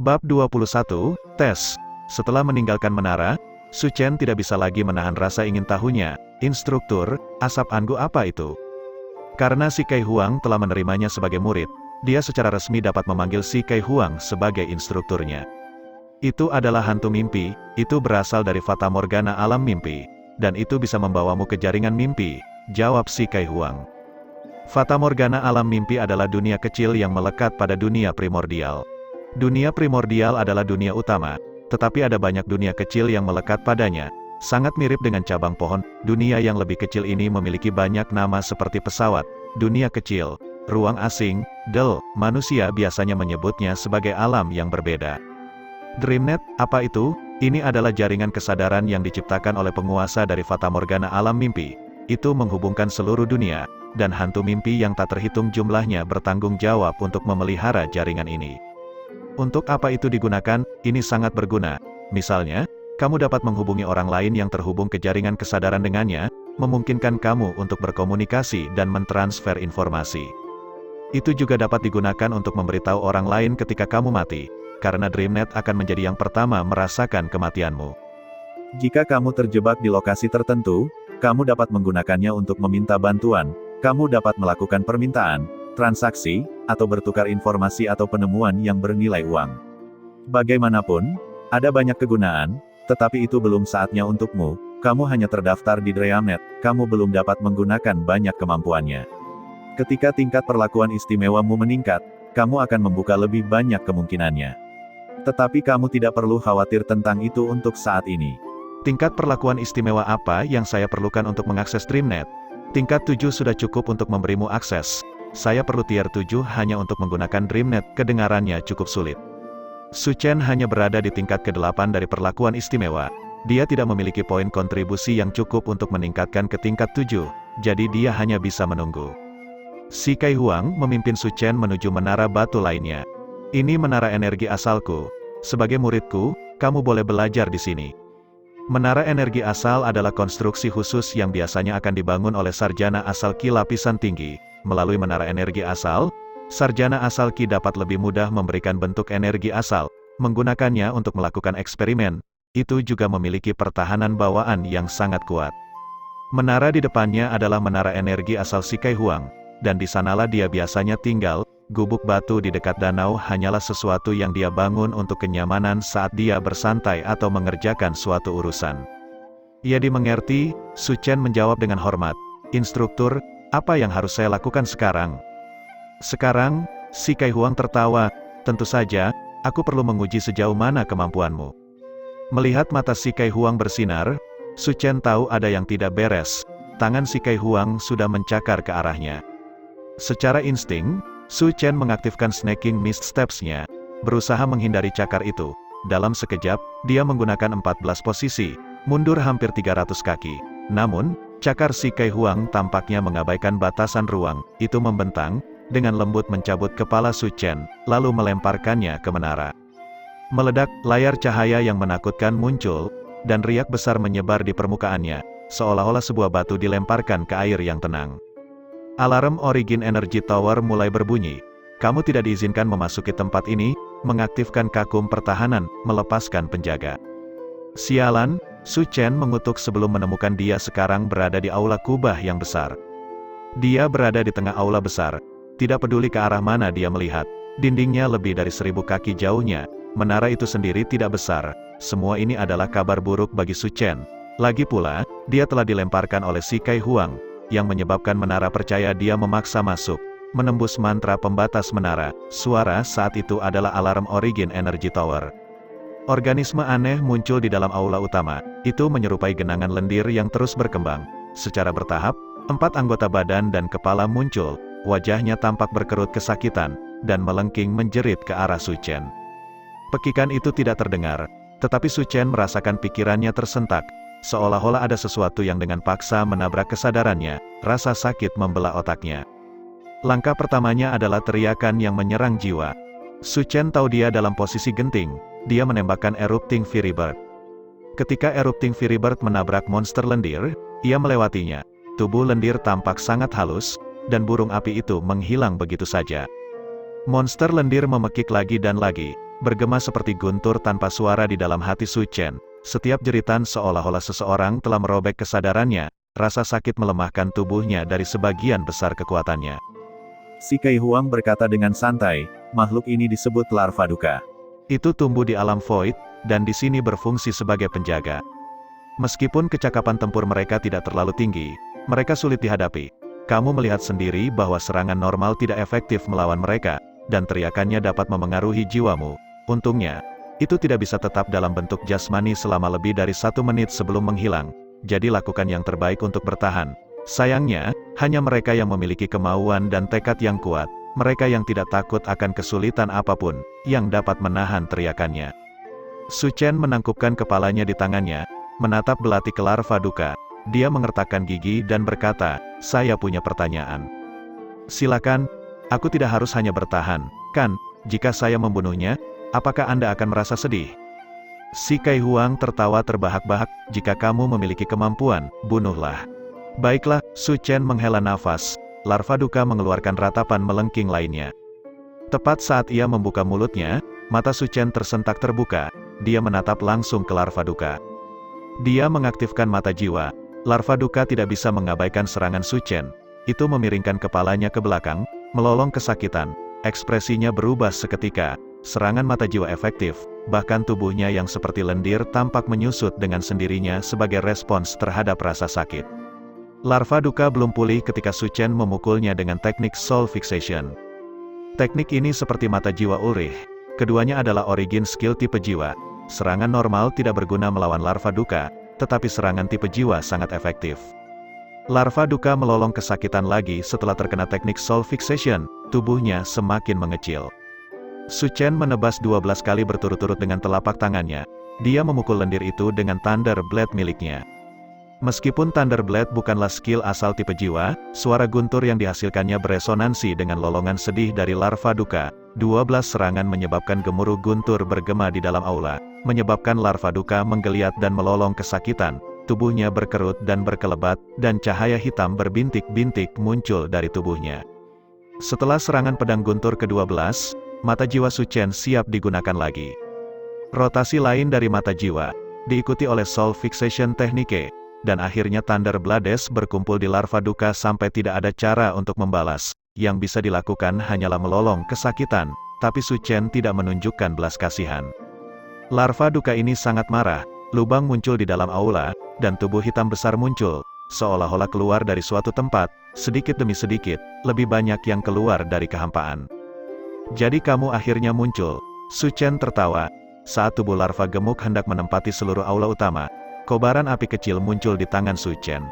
Bab 21, Tes. Setelah meninggalkan menara, Su Chen tidak bisa lagi menahan rasa ingin tahunya. Instruktur, asap anggu apa itu? Karena Si Kai Huang telah menerimanya sebagai murid, dia secara resmi dapat memanggil Si Kai Huang sebagai instrukturnya. Itu adalah hantu mimpi, itu berasal dari Fata Morgana alam mimpi, dan itu bisa membawamu ke jaringan mimpi, jawab Si Kai Huang. Fata Morgana alam mimpi adalah dunia kecil yang melekat pada dunia primordial. Dunia primordial adalah dunia utama, tetapi ada banyak dunia kecil yang melekat padanya. Sangat mirip dengan cabang pohon, dunia yang lebih kecil ini memiliki banyak nama seperti pesawat, dunia kecil, ruang asing, manusia biasanya menyebutnya sebagai alam yang berbeda. Dreamnet, apa itu? Ini adalah jaringan kesadaran yang diciptakan oleh penguasa dari Fata Morgana alam mimpi. Itu menghubungkan seluruh dunia, dan hantu mimpi yang tak terhitung jumlahnya bertanggung jawab untuk memelihara jaringan ini. Untuk apa itu digunakan? Ini sangat berguna. Misalnya, kamu dapat menghubungi orang lain yang terhubung ke jaringan kesadaran dengannya, memungkinkan kamu untuk berkomunikasi dan mentransfer informasi. Itu juga dapat digunakan untuk memberitahu orang lain ketika kamu mati, karena Dreamnet akan menjadi yang pertama merasakan kematianmu. Jika kamu terjebak di lokasi tertentu, kamu dapat menggunakannya untuk meminta bantuan, kamu dapat melakukan permintaan, transaksi, atau bertukar informasi atau penemuan yang bernilai uang. Bagaimanapun, ada banyak kegunaan, tetapi itu belum saatnya untukmu, kamu hanya terdaftar di Dreamnet, kamu belum dapat menggunakan banyak kemampuannya. Ketika tingkat perlakuan istimewamu meningkat, kamu akan membuka lebih banyak kemungkinannya. Tetapi kamu tidak perlu khawatir tentang itu untuk saat ini. Tingkat perlakuan istimewa apa yang saya perlukan untuk mengakses Dreamnet? Tingkat 7 sudah cukup untuk memberimu akses. Saya perlu tier 7 hanya untuk menggunakan Dreamnet, kedengarannya cukup sulit. Su Chen hanya berada di tingkat ke-8 dari perlakuan istimewa. Dia tidak memiliki poin kontribusi yang cukup untuk meningkatkan ke tingkat 7, jadi dia hanya bisa menunggu. Si Kai Huang memimpin Su Chen menuju menara batu lainnya. Ini menara energi asalku. Sebagai muridku, kamu boleh belajar di sini. Menara energi asal adalah konstruksi khusus yang biasanya akan dibangun oleh sarjana asal Ki lapisan tinggi. Melalui menara energi asal, sarjana asal Ki dapat lebih mudah memberikan bentuk energi asal, menggunakannya untuk melakukan eksperimen. Itu juga memiliki pertahanan bawaan yang sangat kuat. Menara di depannya adalah menara energi asal Si Kai Huang, dan di sanalah dia biasanya tinggal. Gubuk batu di dekat danau hanyalah sesuatu yang dia bangun untuk kenyamanan saat dia bersantai atau mengerjakan suatu urusan. Ia dimengerti, Su Chen menjawab dengan hormat. Instruktur, apa yang harus saya lakukan sekarang? Sekarang, Si Kai Huang tertawa, tentu saja, aku perlu menguji sejauh mana kemampuanmu. Melihat mata Si Kai Huang bersinar, Su Chen tahu ada yang tidak beres. Tangan Si Kai Huang sudah mencakar ke arahnya. Secara insting, Su Chen mengaktifkan Snaking Mist Steps-nya, berusaha menghindari cakar itu. Dalam sekejap, dia menggunakan 14 posisi, mundur hampir 300 kaki. Namun, cakar Si Kai Huang tampaknya mengabaikan batasan ruang, itu membentang, dengan lembut mencabut kepala Su Chen, lalu melemparkannya ke menara. Meledak, layar cahaya yang menakutkan muncul, dan riak besar menyebar di permukaannya, seolah-olah sebuah batu dilemparkan ke air yang tenang. Alarm Origin Energy Tower mulai berbunyi. Kamu tidak diizinkan memasuki tempat ini, mengaktifkan kakum pertahanan, melepaskan penjaga. Sialan, Su Chen mengutuk sebelum menemukan dia sekarang berada di aula kubah yang besar. Dia berada di tengah aula besar, tidak peduli ke arah mana dia melihat. Dindingnya lebih dari 1000 kaki jauhnya, menara itu sendiri tidak besar. Semua ini adalah kabar buruk bagi Su Chen. Lagi pula, dia telah dilemparkan oleh Si Kai Huang, yang menyebabkan menara percaya dia memaksa masuk, menembus mantra pembatas menara. Suara saat itu adalah alarm Origin Energy Tower. Organisme aneh muncul di dalam aula utama, itu menyerupai genangan lendir yang terus berkembang. Secara bertahap, 4 anggota badan dan kepala muncul, wajahnya tampak berkerut kesakitan, dan melengking menjerit ke arah Su Chen. Pekikan itu tidak terdengar, tetapi Su Chen merasakan pikirannya tersentak. Seolah-olah ada sesuatu yang dengan paksa menabrak kesadarannya, rasa sakit membelah otaknya. Langkah pertamanya adalah teriakan yang menyerang jiwa. Su Chen tahu dia dalam posisi genting, dia menembakkan Erupting Fury Bird. Ketika Erupting Fury Bird menabrak monster lendir, ia melewatinya. Tubuh lendir tampak sangat halus, dan burung api itu menghilang begitu saja. Monster lendir memekik lagi dan lagi, bergema seperti guntur tanpa suara di dalam hati Su Chen. Setiap jeritan seolah-olah seseorang telah merobek kesadarannya, rasa sakit melemahkan tubuhnya dari sebagian besar kekuatannya. Si Kai Huang berkata dengan santai, makhluk ini disebut larva duka. Itu tumbuh di alam void, dan di sini berfungsi sebagai penjaga. Meskipun kecakapan tempur mereka tidak terlalu tinggi, mereka sulit dihadapi. Kamu melihat sendiri bahwa serangan normal tidak efektif melawan mereka, dan teriakannya dapat memengaruhi jiwamu. Untungnya, itu tidak bisa tetap dalam bentuk jasmani selama lebih dari 1 menit sebelum menghilang, jadi lakukan yang terbaik untuk bertahan. Sayangnya, hanya mereka yang memiliki kemauan dan tekad yang kuat, mereka yang tidak takut akan kesulitan apapun, yang dapat menahan teriakannya. Su Chen menangkupkan kepalanya di tangannya, menatap belati ke larva duka. Dia mengertakkan gigi dan berkata, saya punya pertanyaan. Silakan, aku tidak harus hanya bertahan, kan? Jika saya membunuhnya, apakah Anda akan merasa sedih? Si Kai Huang tertawa terbahak-bahak, jika kamu memiliki kemampuan, bunuhlah. Baiklah, Su Chen menghela nafas, larva duka mengeluarkan ratapan melengking lainnya. Tepat saat ia membuka mulutnya, mata Su Chen tersentak terbuka, dia menatap langsung ke larva duka. Dia mengaktifkan mata jiwa, larva duka tidak bisa mengabaikan serangan Su Chen. Itu memiringkan kepalanya ke belakang, melolong kesakitan, ekspresinya berubah seketika, serangan mata jiwa efektif, bahkan tubuhnya yang seperti lendir tampak menyusut dengan sendirinya sebagai respons terhadap rasa sakit. Larva duka belum pulih ketika Su Chen memukulnya dengan teknik soul fixation. Teknik ini seperti mata jiwa Ulrich. Keduanya adalah origin skill tipe jiwa. Serangan normal tidak berguna melawan larva duka, tetapi serangan tipe jiwa sangat efektif. Larva duka melolong kesakitan lagi setelah terkena teknik soul fixation, tubuhnya semakin mengecil. Su Chen menebas 12 kali berturut-turut dengan telapak tangannya. Dia memukul lendir itu dengan Thunder Blade miliknya. Meskipun Thunder Blade bukanlah skill asal tipe jiwa, suara guntur yang dihasilkannya beresonansi dengan lolongan sedih dari larva duka. 12 serangan menyebabkan gemuruh guntur bergema di dalam aula, menyebabkan larva duka menggeliat dan melolong kesakitan. Tubuhnya berkerut dan berkelebat, dan cahaya hitam berbintik-bintik muncul dari tubuhnya. Setelah serangan pedang guntur ke-12, mata jiwa Su Chen siap digunakan lagi. Rotasi lain dari mata jiwa, diikuti oleh soul fixation teknike, dan akhirnya Thunder Blades berkumpul di larva duka sampai tidak ada cara untuk membalas. Yang bisa dilakukan hanyalah melolong kesakitan, tapi Su Chen tidak menunjukkan belas kasihan. Larva duka ini sangat marah, lubang muncul di dalam aula, dan tubuh hitam besar muncul, seolah-olah keluar dari suatu tempat, sedikit demi sedikit, lebih banyak yang keluar dari kehampaan. Jadi kamu akhirnya muncul. Su Chen tertawa, saat tubuh larva gemuk hendak menempati seluruh aula utama. Kobaran api kecil muncul di tangan Su Chen.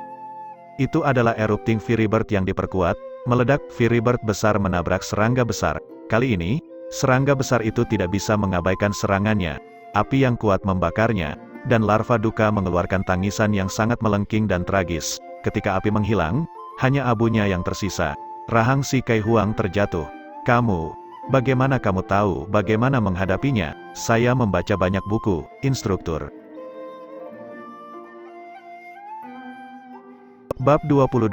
Itu adalah erupting Fury Bird yang diperkuat, meledak. Fury Bird besar menabrak serangga besar. Kali ini, serangga besar itu tidak bisa mengabaikan serangannya. Api yang kuat membakarnya, dan larva duka mengeluarkan tangisan yang sangat melengking dan tragis. Ketika api menghilang, hanya abunya yang tersisa. Rahang si Kai Huang terjatuh. Kamu, bagaimana kamu tahu bagaimana menghadapinya? Saya membaca banyak buku, instruktur. Bab 22,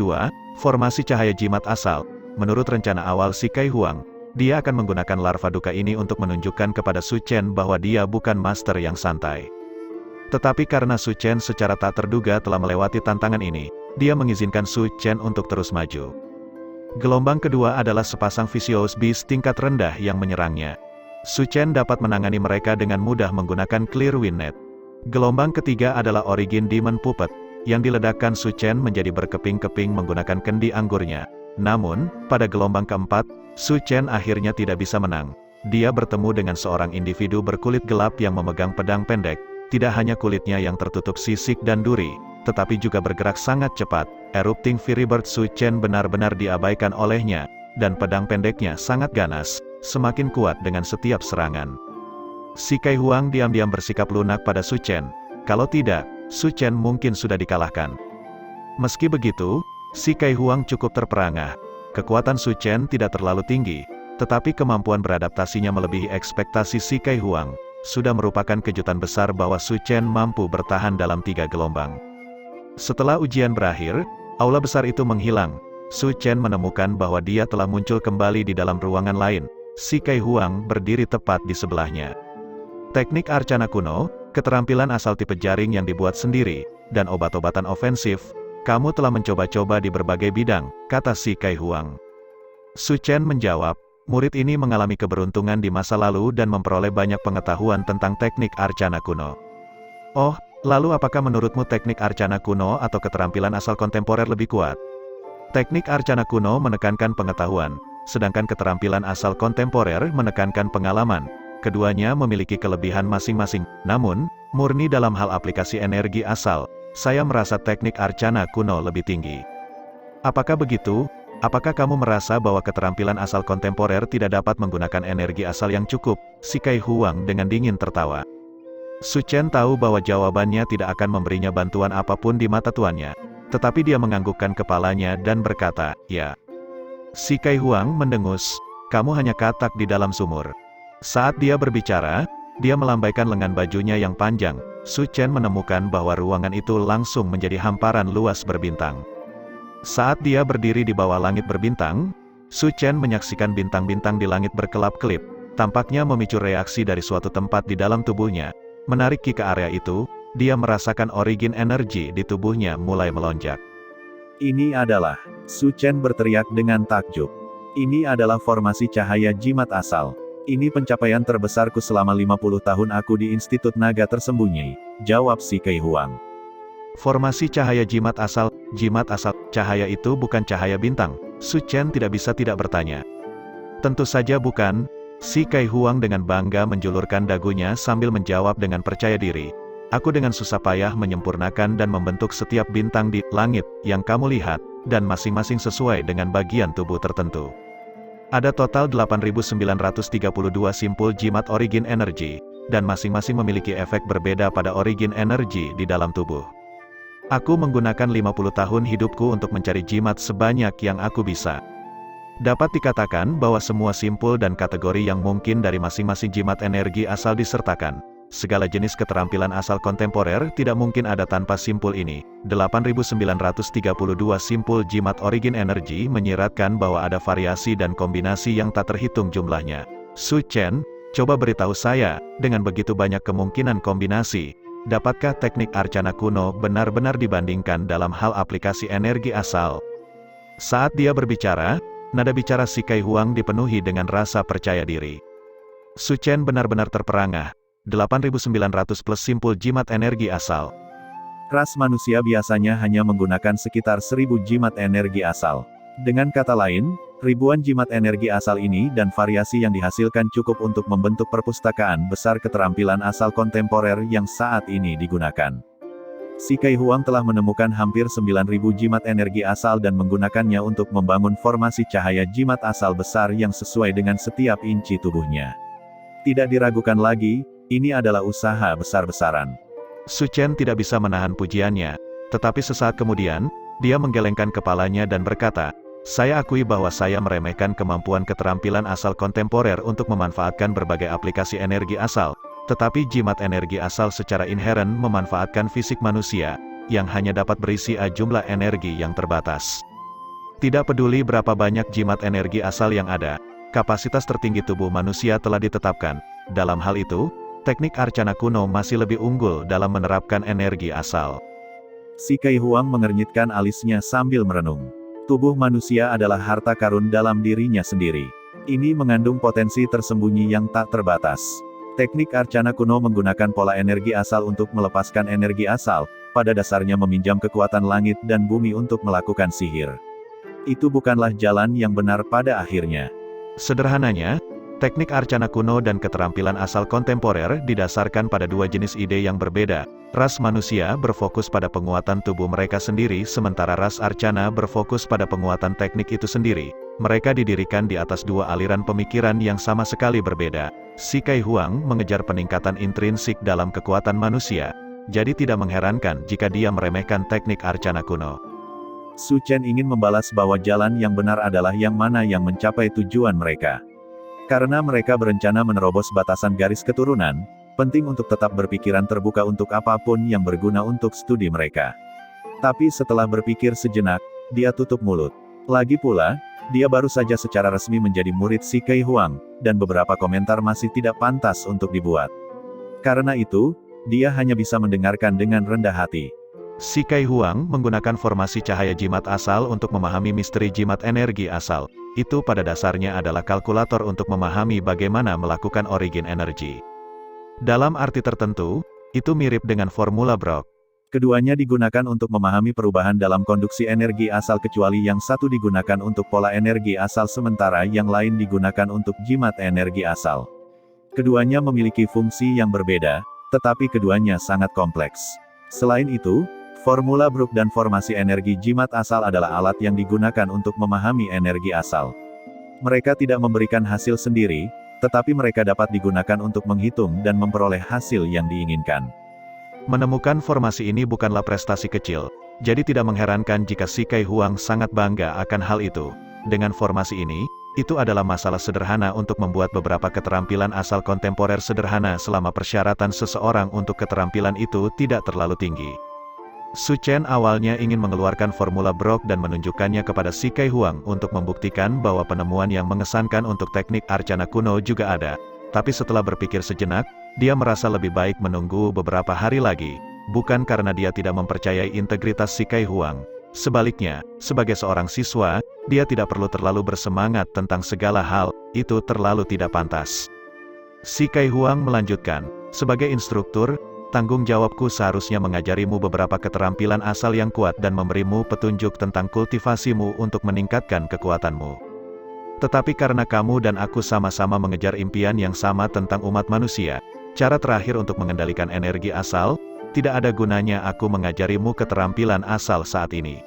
Formasi Cahaya Jimat Asal. Menurut rencana awal si Kai Huang, dia akan menggunakan larva duka ini untuk menunjukkan kepada Su Chen bahwa dia bukan master yang santai. Tetapi karena Su Chen secara tak terduga telah melewati tantangan ini, dia mengizinkan Su Chen untuk terus maju. Gelombang kedua adalah sepasang Vicious Beast tingkat rendah yang menyerangnya. Su Chen dapat menangani mereka dengan mudah menggunakan Clear Wind Net. Gelombang ketiga adalah Origin Demon Puppet, yang diledakkan Su Chen menjadi berkeping-keping menggunakan kendi anggurnya. Namun, pada gelombang keempat, Su Chen akhirnya tidak bisa menang. Dia bertemu dengan seorang individu berkulit gelap yang memegang pedang pendek. Tidak hanya kulitnya yang tertutup sisik dan duri, tetapi juga bergerak sangat cepat. Erupting Fury Bird Su Chen benar-benar diabaikan olehnya, dan pedang pendeknya sangat ganas, semakin kuat dengan setiap serangan. Si Kai Huang diam-diam bersikap lunak pada Su Chen. Kalau tidak, Su Chen mungkin sudah dikalahkan. Meski begitu, si Kai Huang cukup terperangah. Kekuatan Su Chen tidak terlalu tinggi, tetapi kemampuan beradaptasinya melebihi ekspektasi si Kai Huang. Sudah merupakan kejutan besar bahwa Su Chen mampu bertahan dalam 3 gelombang. Setelah ujian berakhir, aula besar itu menghilang. Su Chen menemukan bahwa dia telah muncul kembali di dalam ruangan lain. Si Kai Huang berdiri tepat di sebelahnya. Teknik arcana kuno, keterampilan asal tipe jaring yang dibuat sendiri, dan obat-obatan ofensif, kamu telah mencoba-coba di berbagai bidang, kata si Kai Huang. Su Chen menjawab, murid ini mengalami keberuntungan di masa lalu dan memperoleh banyak pengetahuan tentang teknik arcana kuno. Oh, lalu apakah menurutmu teknik arcana kuno atau keterampilan asal kontemporer lebih kuat? Teknik arcana kuno menekankan pengetahuan, sedangkan keterampilan asal kontemporer menekankan pengalaman. Keduanya memiliki kelebihan masing-masing, namun, murni dalam hal aplikasi energi asal, saya merasa teknik arcana kuno lebih tinggi. Apakah begitu? Apakah kamu merasa bahwa keterampilan asal kontemporer tidak dapat menggunakan energi asal yang cukup? Si Kai Huang dengan dingin tertawa. Su Chen tahu bahwa jawabannya tidak akan memberinya bantuan apapun di mata tuannya. Tetapi dia menganggukkan kepalanya dan berkata, ya. Si Kai Huang mendengus, kamu hanya katak di dalam sumur. Saat dia berbicara, dia melambaikan lengan bajunya yang panjang. Su Chen menemukan bahwa ruangan itu langsung menjadi hamparan luas berbintang. Saat dia berdiri di bawah langit berbintang, Su Chen menyaksikan bintang-bintang di langit berkelap-kelip, tampaknya memicu reaksi dari suatu tempat di dalam tubuhnya. Menarik Qi ke area itu, dia merasakan origin energi di tubuhnya mulai melonjak. Ini adalah, Su Chen berteriak dengan takjub. Ini adalah formasi cahaya jimat asal. Ini pencapaian terbesarku selama 50 tahun aku di Institut Naga Tersembunyi, jawab si Kai Huang. Formasi cahaya jimat asal, cahaya itu bukan cahaya bintang. Su Chen tidak bisa tidak bertanya. Tentu saja bukan, si Kai Huang dengan bangga menjulurkan dagunya sambil menjawab dengan percaya diri. Aku dengan susah payah menyempurnakan dan membentuk setiap bintang di langit yang kamu lihat, dan masing-masing sesuai dengan bagian tubuh tertentu. Ada total 8.932 simpul jimat origin energi, dan masing-masing memiliki efek berbeda pada origin energi di dalam tubuh. Aku menggunakan 50 tahun hidupku untuk mencari jimat sebanyak yang aku bisa. Dapat dikatakan bahwa semua simpul dan kategori yang mungkin dari masing-masing jimat energi asal disertakan. Segala jenis keterampilan asal kontemporer tidak mungkin ada tanpa simpul ini. 8.932 simpul jimat origin energi menyiratkan bahwa ada variasi dan kombinasi yang tak terhitung jumlahnya. Su Chen, coba beritahu saya, dengan begitu banyak kemungkinan kombinasi, dapatkah teknik arcana kuno benar-benar dibandingkan dalam hal aplikasi energi asal? Saat dia berbicara, nada bicara si Kai Huang dipenuhi dengan rasa percaya diri. Su Chen benar-benar terperangah. 8.900 plus simpul jimat energi asal. Ras manusia biasanya hanya menggunakan sekitar 1.000 jimat energi asal. Dengan kata lain, ribuan jimat energi asal ini dan variasi yang dihasilkan cukup untuk membentuk perpustakaan besar keterampilan asal kontemporer yang saat ini digunakan. Si Kai Huang telah menemukan hampir 9.000 jimat energi asal dan menggunakannya untuk membangun formasi cahaya jimat asal besar yang sesuai dengan setiap inci tubuhnya. Tidak diragukan lagi, ini adalah usaha besar-besaran. Su Chen tidak bisa menahan pujiannya, tetapi sesaat kemudian, dia menggelengkan kepalanya dan berkata, saya akui bahwa saya meremehkan kemampuan keterampilan asal kontemporer untuk memanfaatkan berbagai aplikasi energi asal, tetapi jimat energi asal secara inheren memanfaatkan fisik manusia, yang hanya dapat berisi jumlah energi yang terbatas. Tidak peduli berapa banyak jimat energi asal yang ada, kapasitas tertinggi tubuh manusia telah ditetapkan. Dalam hal itu, teknik arcana kuno masih lebih unggul dalam menerapkan energi asal. Si Kai Huang mengernyitkan alisnya sambil merenung. Tubuh manusia adalah harta karun dalam dirinya sendiri. Ini mengandung potensi tersembunyi yang tak terbatas. Teknik arcana kuno menggunakan pola energi asal untuk melepaskan energi asal, pada dasarnya meminjam kekuatan langit dan bumi untuk melakukan sihir. Itu bukanlah jalan yang benar pada akhirnya. Sederhananya, teknik arcana kuno dan keterampilan asal kontemporer didasarkan pada dua jenis ide yang berbeda. Ras manusia berfokus pada penguatan tubuh mereka sendiri sementara ras arcana berfokus pada penguatan teknik itu sendiri. Mereka didirikan di atas dua aliran pemikiran yang sama sekali berbeda. Si Kai Huang mengejar peningkatan intrinsik dalam kekuatan manusia. Jadi tidak mengherankan jika dia meremehkan teknik arcana kuno. Su Chen ingin membalas bahwa jalan yang benar adalah yang mana yang mencapai tujuan mereka. Karena mereka berencana menerobos batasan garis keturunan, penting untuk tetap berpikiran terbuka untuk apapun yang berguna untuk studi mereka. Tapi setelah berpikir sejenak, dia tutup mulut. Lagi pula, Dia baru saja secara resmi menjadi murid si Kei Huang, dan beberapa komentar masih tidak pantas untuk dibuat. Karena itu, dia hanya bisa mendengarkan dengan rendah hati. Si Kei Huang menggunakan formasi cahaya jimat asal untuk memahami misteri jimat energi asal. Itu pada dasarnya adalah kalkulator untuk memahami bagaimana melakukan origin energi. Dalam arti tertentu, itu mirip dengan formula Brock. Keduanya digunakan untuk memahami perubahan dalam konduksi energi asal kecuali yang satu digunakan untuk pola energi asal sementara yang lain digunakan untuk jimat energi asal. Keduanya memiliki fungsi yang berbeda, tetapi keduanya sangat kompleks. Selain itu, formula Brook dan formasi energi jimat asal adalah alat yang digunakan untuk memahami energi asal. Mereka tidak memberikan hasil sendiri, tetapi mereka dapat digunakan untuk menghitung dan memperoleh hasil yang diinginkan. Menemukan formasi ini bukanlah prestasi kecil, jadi tidak mengherankan jika si Kei Huang sangat bangga akan hal itu. Dengan formasi ini, itu adalah masalah sederhana untuk membuat beberapa keterampilan asal kontemporer sederhana selama persyaratan seseorang untuk keterampilan itu tidak terlalu tinggi. Su Chen awalnya ingin mengeluarkan formula Brock dan menunjukkannya kepada si Kei Huang untuk membuktikan bahwa penemuan yang mengesankan untuk teknik arcana kuno juga ada. Tapi setelah berpikir sejenak, dia merasa lebih baik menunggu beberapa hari lagi, bukan karena dia tidak mempercayai integritas si Kei Huang. Sebaliknya, sebagai seorang siswa, dia tidak perlu terlalu bersemangat tentang segala hal, itu terlalu tidak pantas. Si Kei Huang melanjutkan, sebagai instruktur, tanggung jawabku seharusnya mengajarimu beberapa keterampilan asal yang kuat dan memberimu petunjuk tentang kultivasimu untuk meningkatkan kekuatanmu. Tetapi karena kamu dan aku sama-sama mengejar impian yang sama tentang umat manusia, cara terakhir untuk mengendalikan energi asal, tidak ada gunanya aku mengajarimu keterampilan asal saat ini.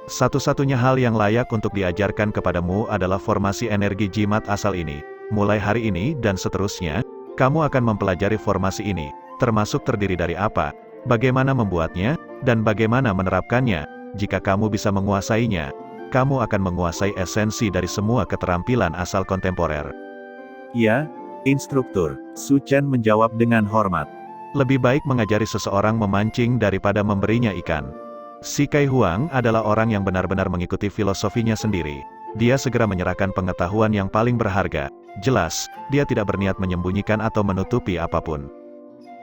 Satu-satunya hal yang layak untuk diajarkan kepadamu adalah formasi energi jimat asal ini. Mulai hari ini dan seterusnya, kamu akan mempelajari formasi ini, termasuk terdiri dari apa, bagaimana membuatnya, dan bagaimana menerapkannya. Jika kamu bisa menguasainya, kamu akan menguasai esensi dari semua keterampilan asal kontemporer. Ya, instruktur, Su Chen menjawab dengan hormat. Lebih baik mengajari seseorang memancing daripada memberinya ikan. Si Kei Huang adalah orang yang benar-benar mengikuti filosofinya sendiri. Dia segera menyerahkan pengetahuan yang paling berharga. Jelas, dia tidak berniat menyembunyikan atau menutupi apapun.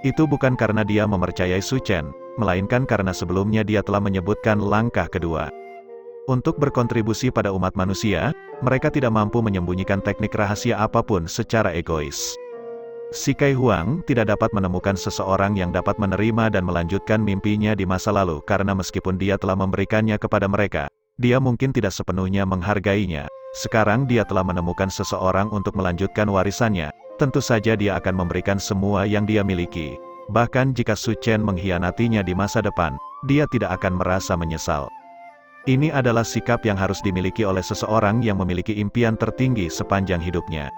Itu bukan karena dia mempercayai Su Chen, melainkan karena sebelumnya dia telah menyebutkan langkah kedua. Untuk berkontribusi pada umat manusia, mereka tidak mampu menyembunyikan teknik rahasia apapun secara egois. Si Kei Huang tidak dapat menemukan seseorang yang dapat menerima dan melanjutkan mimpinya di masa lalu karena meskipun dia telah memberikannya kepada mereka, dia mungkin tidak sepenuhnya menghargainya. Sekarang dia telah menemukan seseorang untuk melanjutkan warisannya, tentu saja dia akan memberikan semua yang dia miliki. Bahkan jika Su Chen mengkhianatinya di masa depan, dia tidak akan merasa menyesal. Ini adalah sikap yang harus dimiliki oleh seseorang yang memiliki impian tertinggi sepanjang hidupnya.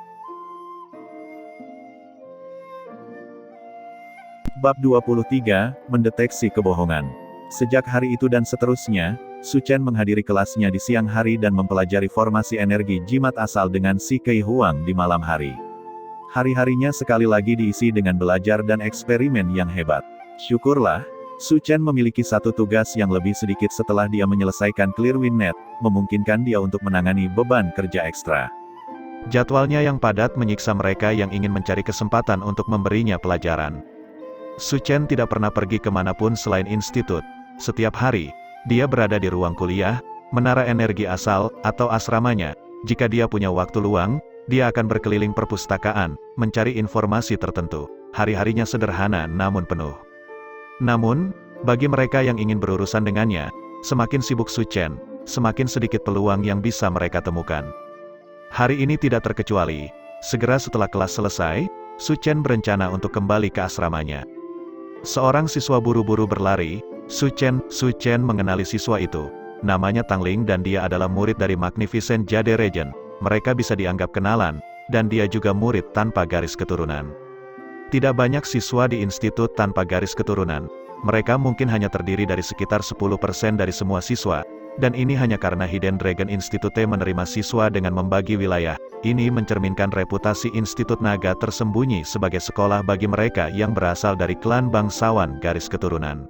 Bab 23, Mendeteksi Kebohongan. Sejak hari itu dan seterusnya, Su Chen menghadiri kelasnya di siang hari dan mempelajari formasi energi jimat asal dengan si Kei Huang di malam hari. Hari-harinya sekali lagi diisi dengan belajar dan eksperimen yang hebat. Syukurlah, Su Chen memiliki satu tugas yang lebih sedikit setelah dia menyelesaikan Clearwind Net, memungkinkan dia untuk menangani beban kerja ekstra. Jadwalnya yang padat menyiksa mereka yang ingin mencari kesempatan untuk memberinya pelajaran. Su Chen tidak pernah pergi kemanapun selain institut. Setiap hari, dia berada di ruang kuliah, menara energi asal, atau asramanya. Jika dia punya waktu luang, dia akan berkeliling perpustakaan, mencari informasi tertentu. Hari-harinya sederhana namun penuh. Namun, bagi mereka yang ingin berurusan dengannya, semakin sibuk Su Chen, semakin sedikit peluang yang bisa mereka temukan. Hari ini tidak terkecuali. Segera setelah kelas selesai, Su Chen berencana untuk kembali ke asramanya. Seorang siswa buru-buru berlari. Su Chen mengenali siswa itu. Namanya Tang Ling dan dia adalah murid dari Magnificent Jade Regent. Mereka bisa dianggap kenalan, dan dia juga murid tanpa garis keturunan. Tidak banyak siswa di institut tanpa garis keturunan. Mereka mungkin hanya terdiri dari sekitar 10% dari semua siswa, dan ini hanya karena Hidden Dragon Institute menerima siswa dengan membagi wilayah. Ini mencerminkan reputasi Institut Naga tersembunyi sebagai sekolah bagi mereka yang berasal dari klan bangsawan garis keturunan.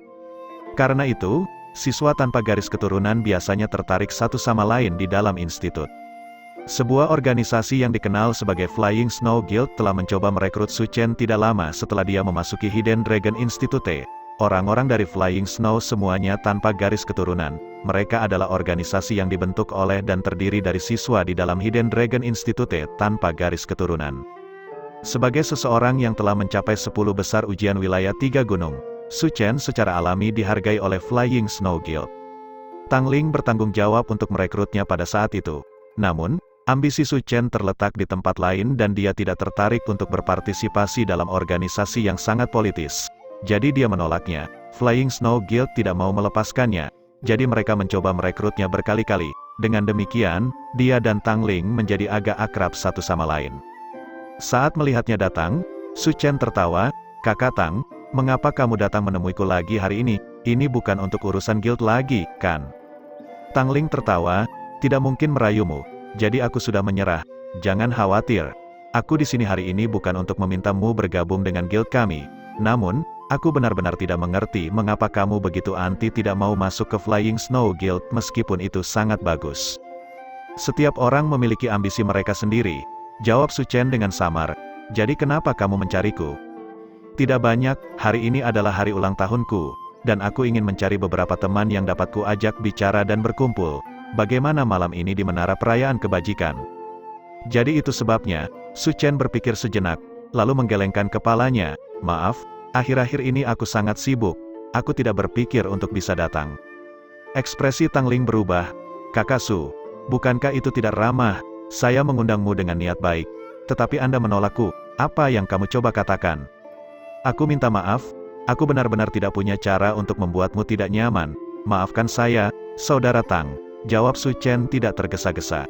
Karena itu, siswa tanpa garis keturunan biasanya tertarik satu sama lain di dalam institut. Sebuah organisasi yang dikenal sebagai Flying Snow Guild telah mencoba merekrut Su Chen tidak lama setelah dia memasuki Hidden Dragon Institute. Orang-orang dari Flying Snow semuanya tanpa garis keturunan. Mereka adalah organisasi yang dibentuk oleh dan terdiri dari siswa di dalam Hidden Dragon Institute tanpa garis keturunan. Sebagai seseorang yang telah mencapai 10 besar ujian wilayah 3 gunung, Su Chen secara alami dihargai oleh Flying Snow Guild. Tang Ling bertanggung jawab untuk merekrutnya pada saat itu. Namun, ambisi Su Chen terletak di tempat lain dan dia tidak tertarik untuk berpartisipasi dalam organisasi yang sangat politis. Jadi dia menolaknya. Flying Snow Guild tidak mau melepaskannya. Jadi mereka mencoba merekrutnya berkali-kali. Dengan demikian, dia dan Tang Ling menjadi agak akrab satu sama lain. Saat melihatnya datang, Su Chen tertawa, "Kakak Tang, mengapa kamu datang menemuiku lagi hari ini? Ini bukan untuk urusan guild lagi, kan?" Tang Ling tertawa, "Tidak mungkin merayumu. Jadi aku sudah menyerah. Jangan khawatir. Aku di sini hari ini bukan untuk memintamu bergabung dengan guild kami. Namun, aku benar-benar tidak mengerti mengapa kamu begitu anti tidak mau masuk ke Flying Snow Guild meskipun itu sangat bagus." "Setiap orang memiliki ambisi mereka sendiri," jawab Su Chen dengan samar. "Jadi kenapa kamu mencariku?" "Tidak banyak, hari ini adalah hari ulang tahunku, dan aku ingin mencari beberapa teman yang dapat ku ajak bicara dan berkumpul. Bagaimana malam ini di Menara Perayaan Kebajikan?" Jadi itu sebabnya. Su Chen berpikir sejenak, lalu menggelengkan kepalanya. "Maaf, akhir-akhir ini aku sangat sibuk. Aku tidak berpikir untuk bisa datang." Ekspresi Tang Ling berubah. "Kakak Su, bukankah itu tidak ramah? Saya mengundangmu dengan niat baik, tetapi Anda menolakku. Apa yang kamu coba katakan?" "Aku minta maaf, aku benar-benar tidak punya cara untuk membuatmu tidak nyaman. Maafkan saya, Saudara Tang," jawab Su Chen tidak tergesa-gesa.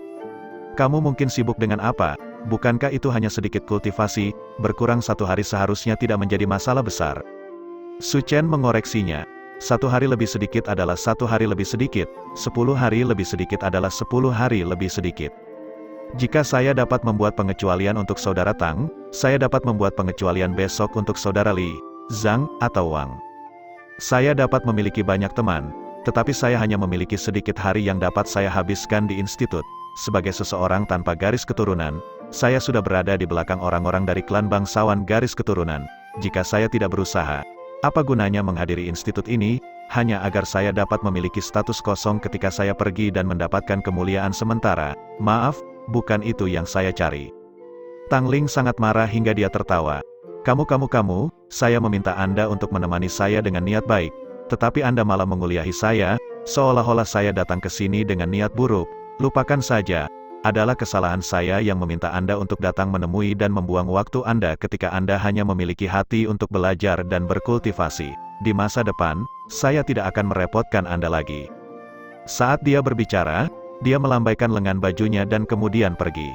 "Kamu mungkin sibuk dengan apa? Bukankah itu hanya sedikit kultivasi, berkurang 1 hari seharusnya tidak menjadi masalah besar." Su Chen mengoreksinya. 1 hari lebih sedikit adalah 1 hari lebih sedikit, 10 hari lebih sedikit adalah 10 hari lebih sedikit. Jika saya dapat membuat pengecualian untuk Saudara Tang, saya dapat membuat pengecualian besok untuk Saudara Li, Zhang, atau Wang. Saya dapat memiliki banyak teman, tetapi saya hanya memiliki sedikit hari yang dapat saya habiskan di institut. Sebagai seseorang tanpa garis keturunan, saya sudah berada di belakang orang-orang dari klan bangsawan garis keturunan. Jika saya tidak berusaha, apa gunanya menghadiri institut ini, hanya agar saya dapat memiliki status kosong ketika saya pergi dan mendapatkan kemuliaan sementara? Maaf, bukan itu yang saya cari." Tang Ling sangat marah hingga dia tertawa. Kamu, saya meminta Anda untuk menemani saya dengan niat baik, tetapi Anda malah menguliahi saya, seolah-olah saya datang ke sini dengan niat buruk. Lupakan saja. Adalah kesalahan saya yang meminta Anda untuk datang menemui dan membuang waktu Anda ketika Anda hanya memiliki hati untuk belajar dan berkultivasi. Di masa depan, saya tidak akan merepotkan Anda lagi. Saat dia berbicara, dia melambaikan lengan bajunya dan kemudian pergi.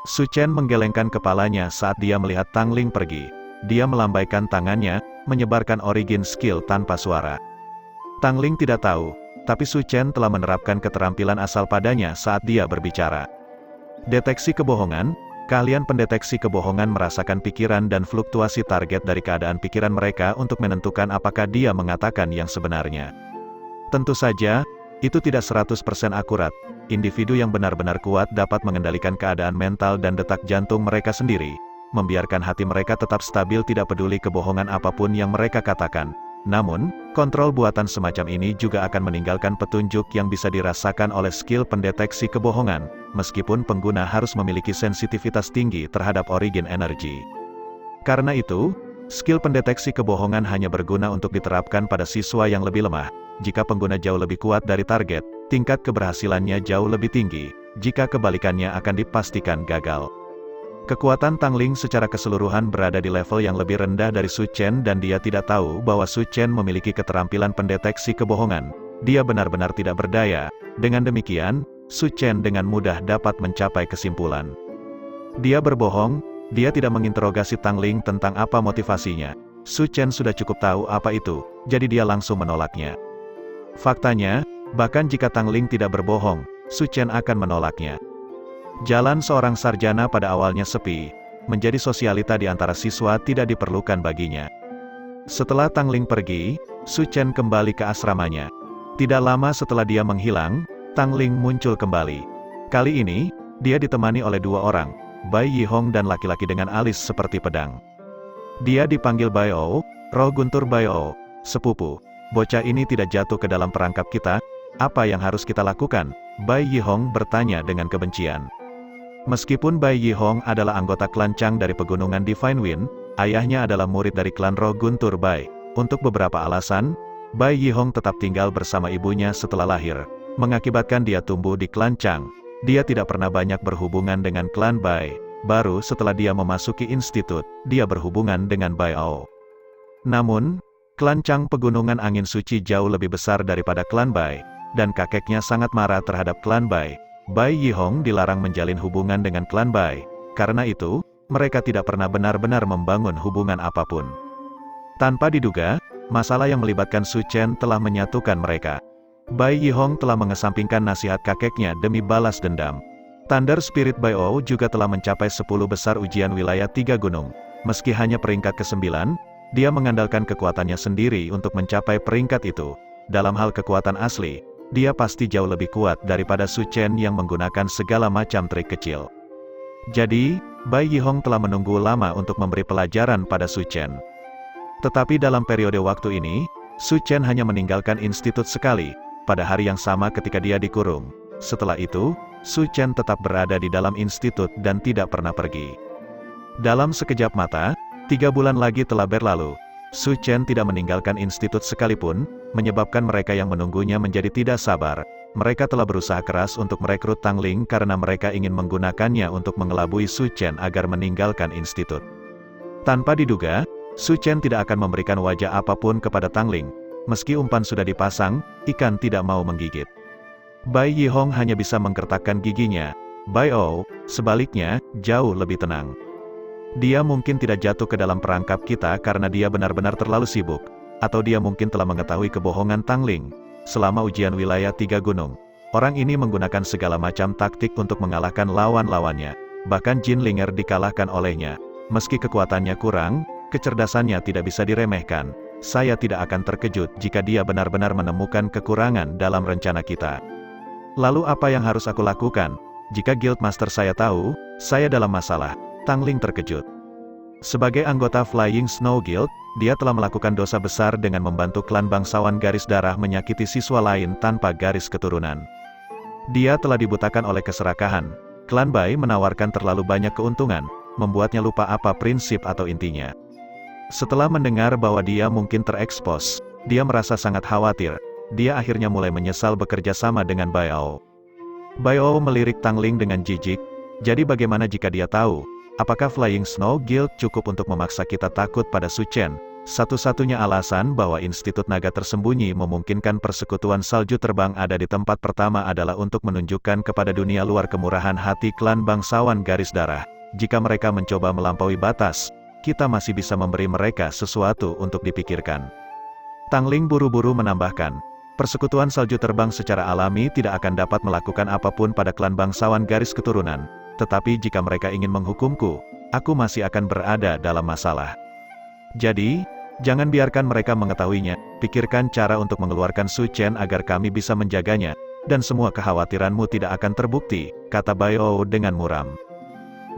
Su Chen menggelengkan kepalanya saat dia melihat Tang Ling pergi. Dia melambaikan tangannya, menyebarkan origin skill tanpa suara. Tang Ling tidak tahu, tapi Su Chen telah menerapkan keterampilan asal padanya saat dia berbicara. Deteksi kebohongan. Keahlian pendeteksi kebohongan merasakan pikiran dan fluktuasi target dari keadaan pikiran mereka untuk menentukan apakah dia mengatakan yang sebenarnya. Tentu saja, itu tidak 100% akurat. Individu yang benar-benar kuat dapat mengendalikan keadaan mental dan detak jantung mereka sendiri, membiarkan hati mereka tetap stabil tidak peduli kebohongan apapun yang mereka katakan. Namun, kontrol buatan semacam ini juga akan meninggalkan petunjuk yang bisa dirasakan oleh skill pendeteksi kebohongan, meskipun pengguna harus memiliki sensitivitas tinggi terhadap origin energi. Karena itu, skill pendeteksi kebohongan hanya berguna untuk diterapkan pada siswa yang lebih lemah. Jika pengguna jauh lebih kuat dari target, tingkat keberhasilannya jauh lebih tinggi. Jika kebalikannya akan dipastikan gagal. Kekuatan Tang Ling secara keseluruhan berada di level yang lebih rendah dari Su Chen dan dia tidak tahu bahwa Su Chen memiliki keterampilan pendeteksi kebohongan. Dia benar-benar tidak berdaya. Dengan demikian, Su Chen dengan mudah dapat mencapai kesimpulan. Dia berbohong, dia tidak menginterogasi Tang Ling tentang apa motivasinya. Su Chen sudah cukup tahu apa itu, jadi dia langsung menolaknya. Faktanya, bahkan jika Tang Ling tidak berbohong, Su Chen akan menolaknya. Jalan seorang sarjana pada awalnya sepi, menjadi sosialita di antara siswa tidak diperlukan baginya. Setelah Tang Ling pergi, Su Chen kembali ke asramanya. Tidak lama setelah dia menghilang, Tang Ling muncul kembali. Kali ini, Dia ditemani oleh dua orang, Bai Yihong dan laki-laki dengan alis seperti pedang. Dia dipanggil Bai O, roh guntur Bai O, sepupu. Bocah ini tidak jatuh ke dalam perangkap kita, apa yang harus kita lakukan? Bai Yihong bertanya dengan kebencian. Meskipun Bai Yihong adalah anggota klan Chang dari pegunungan Divine Wind, ayahnya adalah murid dari klan roh guntur Bai. Untuk beberapa alasan, Bai Yihong tetap tinggal bersama ibunya setelah lahir, mengakibatkan dia tumbuh di klan Chang. Dia tidak pernah banyak berhubungan dengan klan Bai. Baru setelah dia memasuki institut, dia berhubungan dengan Bai Ao. Namun, klan Chang Pegunungan Angin Suci jauh lebih besar daripada klan Bai, dan kakeknya sangat marah terhadap klan Bai. Bai Yihong dilarang menjalin hubungan dengan klan Bai. Karena itu, mereka tidak pernah benar-benar membangun hubungan apapun. Tanpa diduga, masalah yang melibatkan Su Chen telah menyatukan mereka. Bai Yihong telah mengesampingkan nasihat kakeknya demi balas dendam. Thunder Spirit Bai O juga telah mencapai 10 besar ujian wilayah 3 gunung. Meski hanya peringkat ke-9, dia mengandalkan kekuatannya sendiri untuk mencapai peringkat itu. Dalam hal kekuatan asli, dia pasti jauh lebih kuat daripada Su Chen yang menggunakan segala macam trik kecil. Jadi, Bai Yihong telah menunggu lama untuk memberi pelajaran pada Su Chen. Tetapi dalam periode waktu ini, Su Chen hanya meninggalkan institut sekali, pada hari yang sama ketika dia dikurung. Setelah itu, Su Chen tetap berada di dalam institut dan tidak pernah pergi. Dalam sekejap mata, 3 bulan lagi telah berlalu. Su Chen tidak meninggalkan institut sekalipun, menyebabkan mereka yang menunggunya menjadi tidak sabar. Mereka telah berusaha keras untuk merekrut Tang Ling karena mereka ingin menggunakannya untuk mengelabui Su Chen agar meninggalkan institut. Tanpa diduga, Su Chen tidak akan memberikan wajah apapun kepada Tang Ling. Meski umpan sudah dipasang, ikan tidak mau menggigit. Bai Yihong hanya bisa menggertakkan giginya. Bai O, sebaliknya, jauh lebih tenang. Dia mungkin tidak jatuh ke dalam perangkap kita karena dia benar-benar terlalu sibuk. Atau dia mungkin telah mengetahui kebohongan Tang Ling. Selama ujian wilayah 3 gunung, orang ini menggunakan segala macam taktik untuk mengalahkan lawan-lawannya. Bahkan Jin Linger dikalahkan olehnya. Meski kekuatannya kurang, kecerdasannya tidak bisa diremehkan. Saya tidak akan terkejut jika dia benar-benar menemukan kekurangan dalam rencana kita. Lalu apa yang harus aku lakukan? Jika Guildmaster saya tahu, saya dalam masalah. Tang Ling terkejut. Sebagai anggota Flying Snow Guild, dia telah melakukan dosa besar dengan membantu klan bangsawan garis darah menyakiti siswa lain tanpa garis keturunan. Dia telah dibutakan oleh keserakahan. Klan Bai menawarkan terlalu banyak keuntungan, membuatnya lupa apa prinsip atau intinya. Setelah mendengar bahwa dia mungkin terekspos, dia merasa sangat khawatir. Dia akhirnya mulai menyesal bekerja sama dengan Bai Ao. Bai Ao melirik Tang Ling dengan jijik. Jadi bagaimana jika dia tahu? Apakah Flying Snow Guild cukup untuk memaksa kita takut pada Su Chen? Satu-satunya alasan bahwa Institut Naga Tersembunyi memungkinkan persekutuan salju terbang ada di tempat pertama adalah untuk menunjukkan kepada dunia luar kemurahan hati klan bangsawan garis darah. Jika mereka mencoba melampaui batas, kita masih bisa memberi mereka sesuatu untuk dipikirkan. Tang Ling buru-buru menambahkan, persekutuan salju terbang secara alami tidak akan dapat melakukan apapun pada klan bangsawan garis keturunan. Tetapi jika mereka ingin menghukumku, aku masih akan berada dalam masalah. Jadi, jangan biarkan mereka mengetahuinya. Pikirkan cara untuk mengeluarkan Su Chen agar kami bisa menjaganya, dan semua kekhawatiranmu tidak akan terbukti, kata Bai O dengan muram.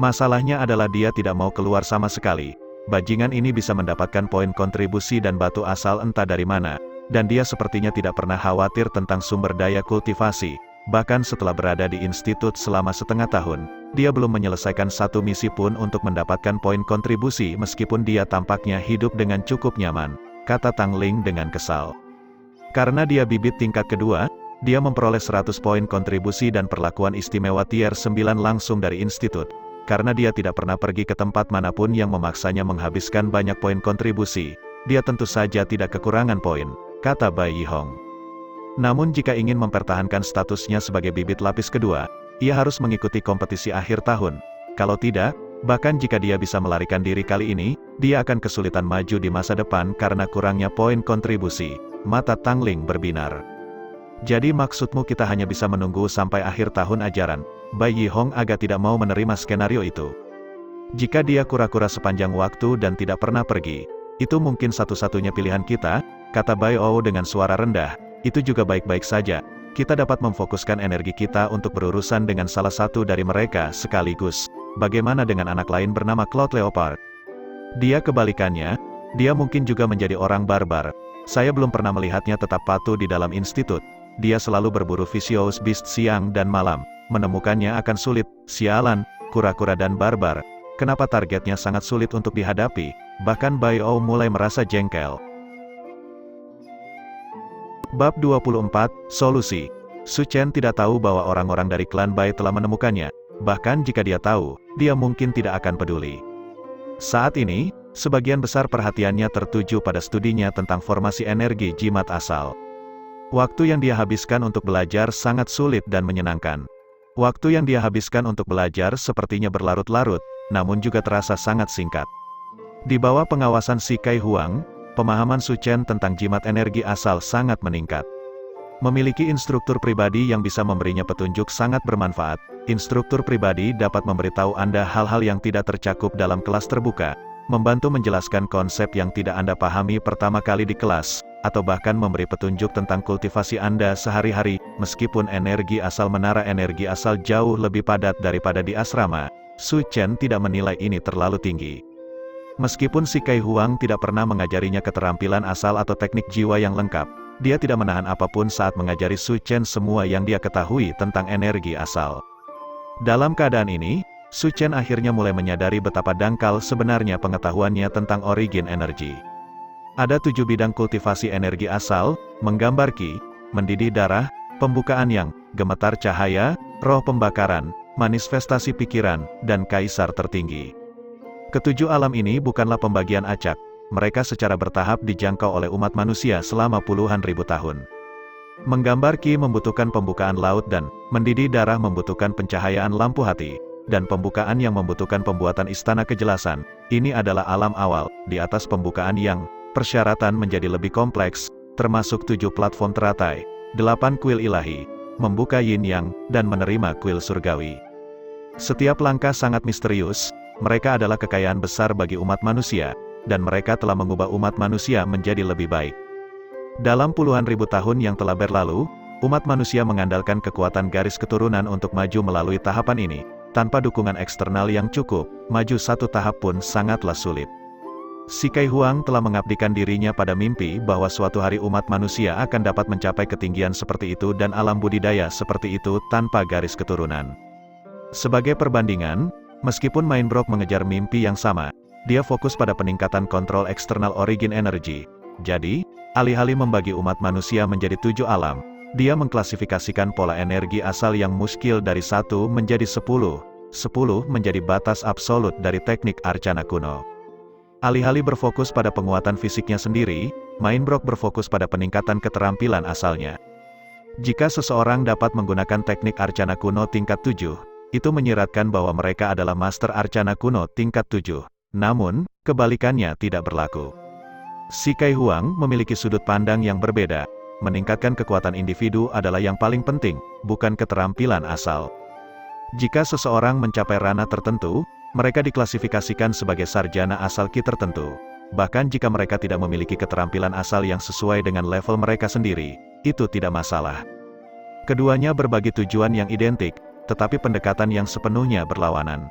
Masalahnya adalah dia tidak mau keluar sama sekali. Bajingan ini bisa mendapatkan poin kontribusi dan batu asal entah dari mana, dan dia sepertinya tidak pernah khawatir tentang sumber daya kultivasi. Bahkan setelah berada di institut selama setengah tahun, dia belum menyelesaikan satu misi pun untuk mendapatkan poin kontribusi meskipun dia tampaknya hidup dengan cukup nyaman, kata Tang Ling dengan kesal. Karena dia bibit tingkat kedua, dia memperoleh 100 poin kontribusi dan perlakuan istimewa tier 9 langsung dari institut. Karena dia tidak pernah pergi ke tempat manapun yang memaksanya menghabiskan banyak poin kontribusi, dia tentu saja tidak kekurangan poin, kata Bai Yihong. Namun jika ingin mempertahankan statusnya sebagai bibit lapis kedua, ia harus mengikuti kompetisi akhir tahun. Kalau tidak, bahkan jika dia bisa melarikan diri kali ini, dia akan kesulitan maju di masa depan karena kurangnya poin kontribusi. Mata Tang Ling berbinar. Jadi maksudmu kita hanya bisa menunggu sampai akhir tahun ajaran? Bai Yihong agak tidak mau menerima skenario itu. Jika dia kura-kura sepanjang waktu dan tidak pernah pergi, itu mungkin satu-satunya pilihan kita, kata Bai O dengan suara rendah. Itu juga baik-baik saja, kita dapat memfokuskan energi kita untuk berurusan dengan salah satu dari mereka sekaligus. Bagaimana dengan anak lain bernama Cloud Leopard? Dia kebalikannya, dia mungkin juga menjadi orang barbar. Saya belum pernah melihatnya tetap patuh di dalam institut. Dia selalu berburu vicious beast siang dan malam. Menemukannya akan sulit. Sialan, kura-kura dan barbar. Kenapa targetnya sangat sulit untuk dihadapi? Bahkan Bai-O mulai merasa jengkel. Bab 24, Solusi. Su Chen tidak tahu bahwa orang-orang dari klan Bai telah menemukannya. Bahkan jika dia tahu, dia mungkin tidak akan peduli. Saat ini, sebagian besar perhatiannya tertuju pada studinya tentang formasi energi jimat asal. Waktu yang dia habiskan untuk belajar sangat sulit dan menyenangkan. Waktu yang dia habiskan untuk belajar sepertinya berlarut-larut, namun juga terasa sangat singkat. Di bawah pengawasan Si Kai Huang, pemahaman Su Chen tentang jimat energi asal sangat meningkat. Memiliki instruktur pribadi yang bisa memberinya petunjuk sangat bermanfaat. Instruktur pribadi dapat memberitahu Anda hal-hal yang tidak tercakup dalam kelas terbuka, membantu menjelaskan konsep yang tidak Anda pahami pertama kali di kelas, atau bahkan memberi petunjuk tentang kultivasi Anda sehari-hari. Meskipun energi asal menara energi asal jauh lebih padat daripada di asrama, Su Chen tidak menilai ini terlalu tinggi. Meskipun Si Kai Huang tidak pernah mengajarinya keterampilan asal atau teknik jiwa yang lengkap, dia tidak menahan apapun saat mengajari Su Chen semua yang dia ketahui tentang energi asal. Dalam keadaan ini, Su Chen akhirnya mulai menyadari betapa dangkal sebenarnya pengetahuannya tentang origin energi. Ada 7 bidang kultivasi energi asal: menggambar ki, mendidih darah, pembukaan yang, gemetar cahaya, roh pembakaran, manifestasi pikiran, dan kaisar tertinggi. Ketujuh alam ini bukanlah pembagian acak, mereka secara bertahap dijangkau oleh umat manusia selama puluhan ribu tahun. Menggambar ki membutuhkan pembukaan laut dan mendidih darah membutuhkan pencahayaan lampu hati, dan pembukaan yang membutuhkan pembuatan istana kejelasan. Ini adalah alam awal. Di atas pembukaan yang, persyaratan menjadi lebih kompleks, termasuk 7 platform teratai, 8 kuil ilahi, membuka yin yang, dan menerima kuil surgawi. Setiap langkah sangat misterius. Mereka adalah kekayaan besar bagi umat manusia, dan mereka telah mengubah umat manusia menjadi lebih baik. Dalam puluhan ribu tahun yang telah berlalu, umat manusia mengandalkan kekuatan garis keturunan untuk maju melalui tahapan ini. Tanpa dukungan eksternal yang cukup, maju satu tahap pun sangatlah sulit. Si Kai Huang telah mengabdikan dirinya pada mimpi bahwa suatu hari umat manusia akan dapat mencapai ketinggian seperti itu dan alam budidaya seperti itu tanpa garis keturunan. Sebagai perbandingan, meskipun Mindbrook mengejar mimpi yang sama, dia fokus pada peningkatan kontrol eksternal origin energi. Jadi, alih-alih membagi umat manusia menjadi 7 alam, dia mengklasifikasikan pola energi asal yang muskil dari 1 menjadi 10, 10 menjadi batas absolut dari teknik arcana kuno. Alih-alih berfokus pada penguatan fisiknya sendiri, Mindbrook berfokus pada peningkatan keterampilan asalnya. Jika seseorang dapat menggunakan teknik arcana kuno tingkat 7, itu menyiratkan bahwa mereka adalah master arcana kuno tingkat 7. Namun, kebalikannya tidak berlaku. Si Kai Huang memiliki sudut pandang yang berbeda. Meningkatkan kekuatan individu adalah yang paling penting, bukan keterampilan asal. Jika seseorang mencapai ranah tertentu, mereka diklasifikasikan sebagai sarjana asal ki tertentu. Bahkan jika mereka tidak memiliki keterampilan asal yang sesuai dengan level mereka sendiri, itu tidak masalah. Keduanya berbagi tujuan yang identik, tetapi pendekatan yang sepenuhnya berlawanan.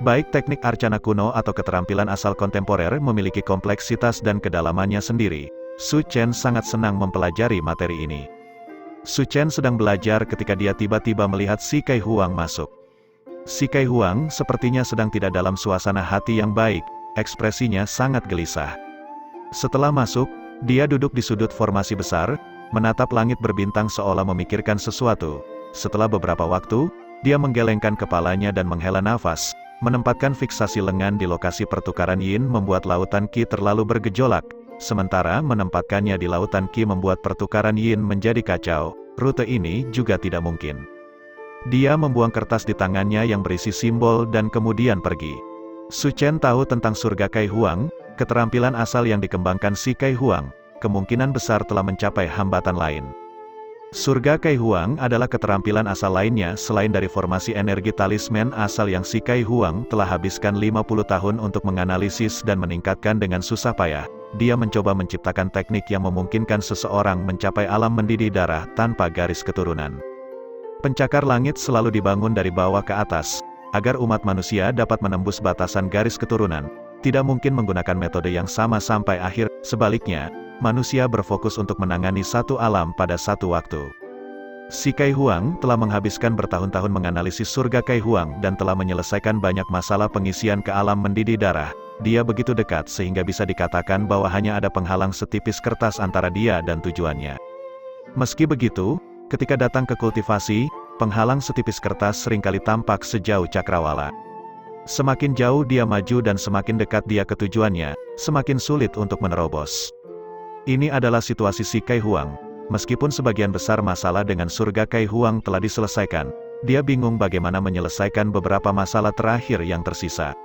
Baik teknik arcana kuno atau keterampilan asal kontemporer memiliki kompleksitas dan kedalamannya sendiri. Su Chen sangat senang mempelajari materi ini. Su Chen sedang belajar ketika dia tiba-tiba melihat Si Kai Huang masuk. Si Kai Huang sepertinya sedang tidak dalam suasana hati yang baik, ekspresinya sangat gelisah. Setelah masuk, dia duduk di sudut formasi besar, menatap langit berbintang seolah memikirkan sesuatu. Setelah beberapa waktu, dia menggelengkan kepalanya dan menghela nafas. Menempatkan fiksasi lengan di lokasi pertukaran yin membuat lautan Qi terlalu bergejolak, sementara menempatkannya di lautan Qi membuat pertukaran yin menjadi kacau. Rute ini juga tidak mungkin. Dia membuang kertas di tangannya yang berisi simbol dan kemudian pergi. Su Chen tahu tentang surga Kai Huang, keterampilan asal yang dikembangkan Si Kai Huang, kemungkinan besar telah mencapai hambatan lain. Surga Kai Huang adalah keterampilan asal lainnya selain dari formasi energi talisman asal yang Si Kai Huang telah habiskan 50 tahun untuk menganalisis dan meningkatkan dengan susah payah. dia mencoba menciptakan teknik yang memungkinkan seseorang mencapai alam mendidih darah tanpa garis keturunan. Pencakar langit selalu dibangun dari bawah ke atas, agar umat manusia dapat menembus batasan garis keturunan. Tidak mungkin menggunakan metode yang sama sampai akhir, sebaliknya, manusia berfokus untuk menangani satu alam pada satu waktu. Si Kai Huang telah menghabiskan bertahun-tahun menganalisis surga Kai Huang dan telah menyelesaikan banyak masalah pengisian ke alam mendidih darah. Dia begitu dekat sehingga bisa dikatakan bahwa hanya ada penghalang setipis kertas antara dia dan tujuannya. Meski begitu, ketika datang ke kultivasi, penghalang setipis kertas seringkali tampak sejauh cakrawala. Semakin jauh dia maju dan semakin dekat dia ke tujuannya, semakin sulit untuk menerobos. Ini adalah situasi si Kai Huang. Meskipun sebagian besar masalah dengan surga Kai Huang telah diselesaikan, dia bingung bagaimana menyelesaikan beberapa masalah terakhir yang tersisa.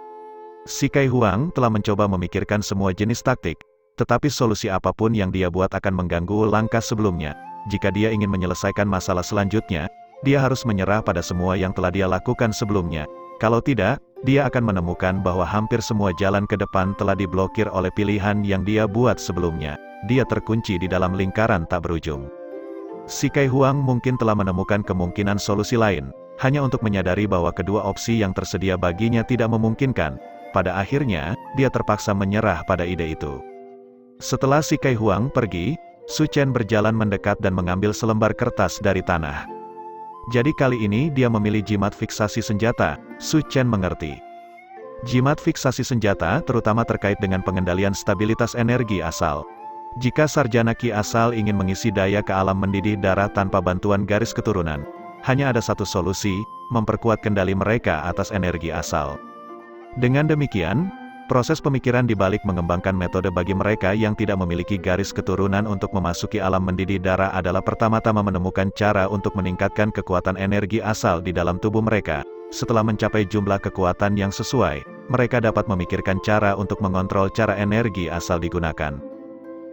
Si Kai Huang telah mencoba memikirkan semua jenis taktik, tetapi solusi apapun yang dia buat akan mengganggu langkah sebelumnya. Jika dia ingin menyelesaikan masalah selanjutnya, dia harus menyerah pada semua yang telah dia lakukan sebelumnya. Kalau tidak, dia akan menemukan bahwa hampir semua jalan ke depan telah diblokir oleh pilihan yang dia buat sebelumnya. Dia terkunci di dalam lingkaran tak berujung. Si Kai Huang mungkin telah menemukan kemungkinan solusi lain, hanya untuk menyadari bahwa kedua opsi yang tersedia baginya tidak memungkinkan. Pada akhirnya, dia terpaksa menyerah pada ide itu. Setelah si Kai Huang pergi, Su Chen berjalan mendekat dan mengambil selembar kertas dari tanah. Jadi kali ini dia memilih jimat fiksasi senjata. Su Chen mengerti. Jimat fiksasi senjata terutama terkait dengan pengendalian stabilitas energi asal. Jika sarjana Ki asal ingin mengisi daya ke alam mendidih darah tanpa bantuan garis keturunan, hanya ada satu solusi, memperkuat kendali mereka atas energi asal. Dengan demikian, proses pemikiran di balik mengembangkan metode bagi mereka yang tidak memiliki garis keturunan untuk memasuki alam mendidih darah adalah pertama-tama menemukan cara untuk meningkatkan kekuatan energi asal di dalam tubuh mereka. Setelah mencapai jumlah kekuatan yang sesuai, mereka dapat memikirkan cara untuk mengontrol cara energi asal digunakan.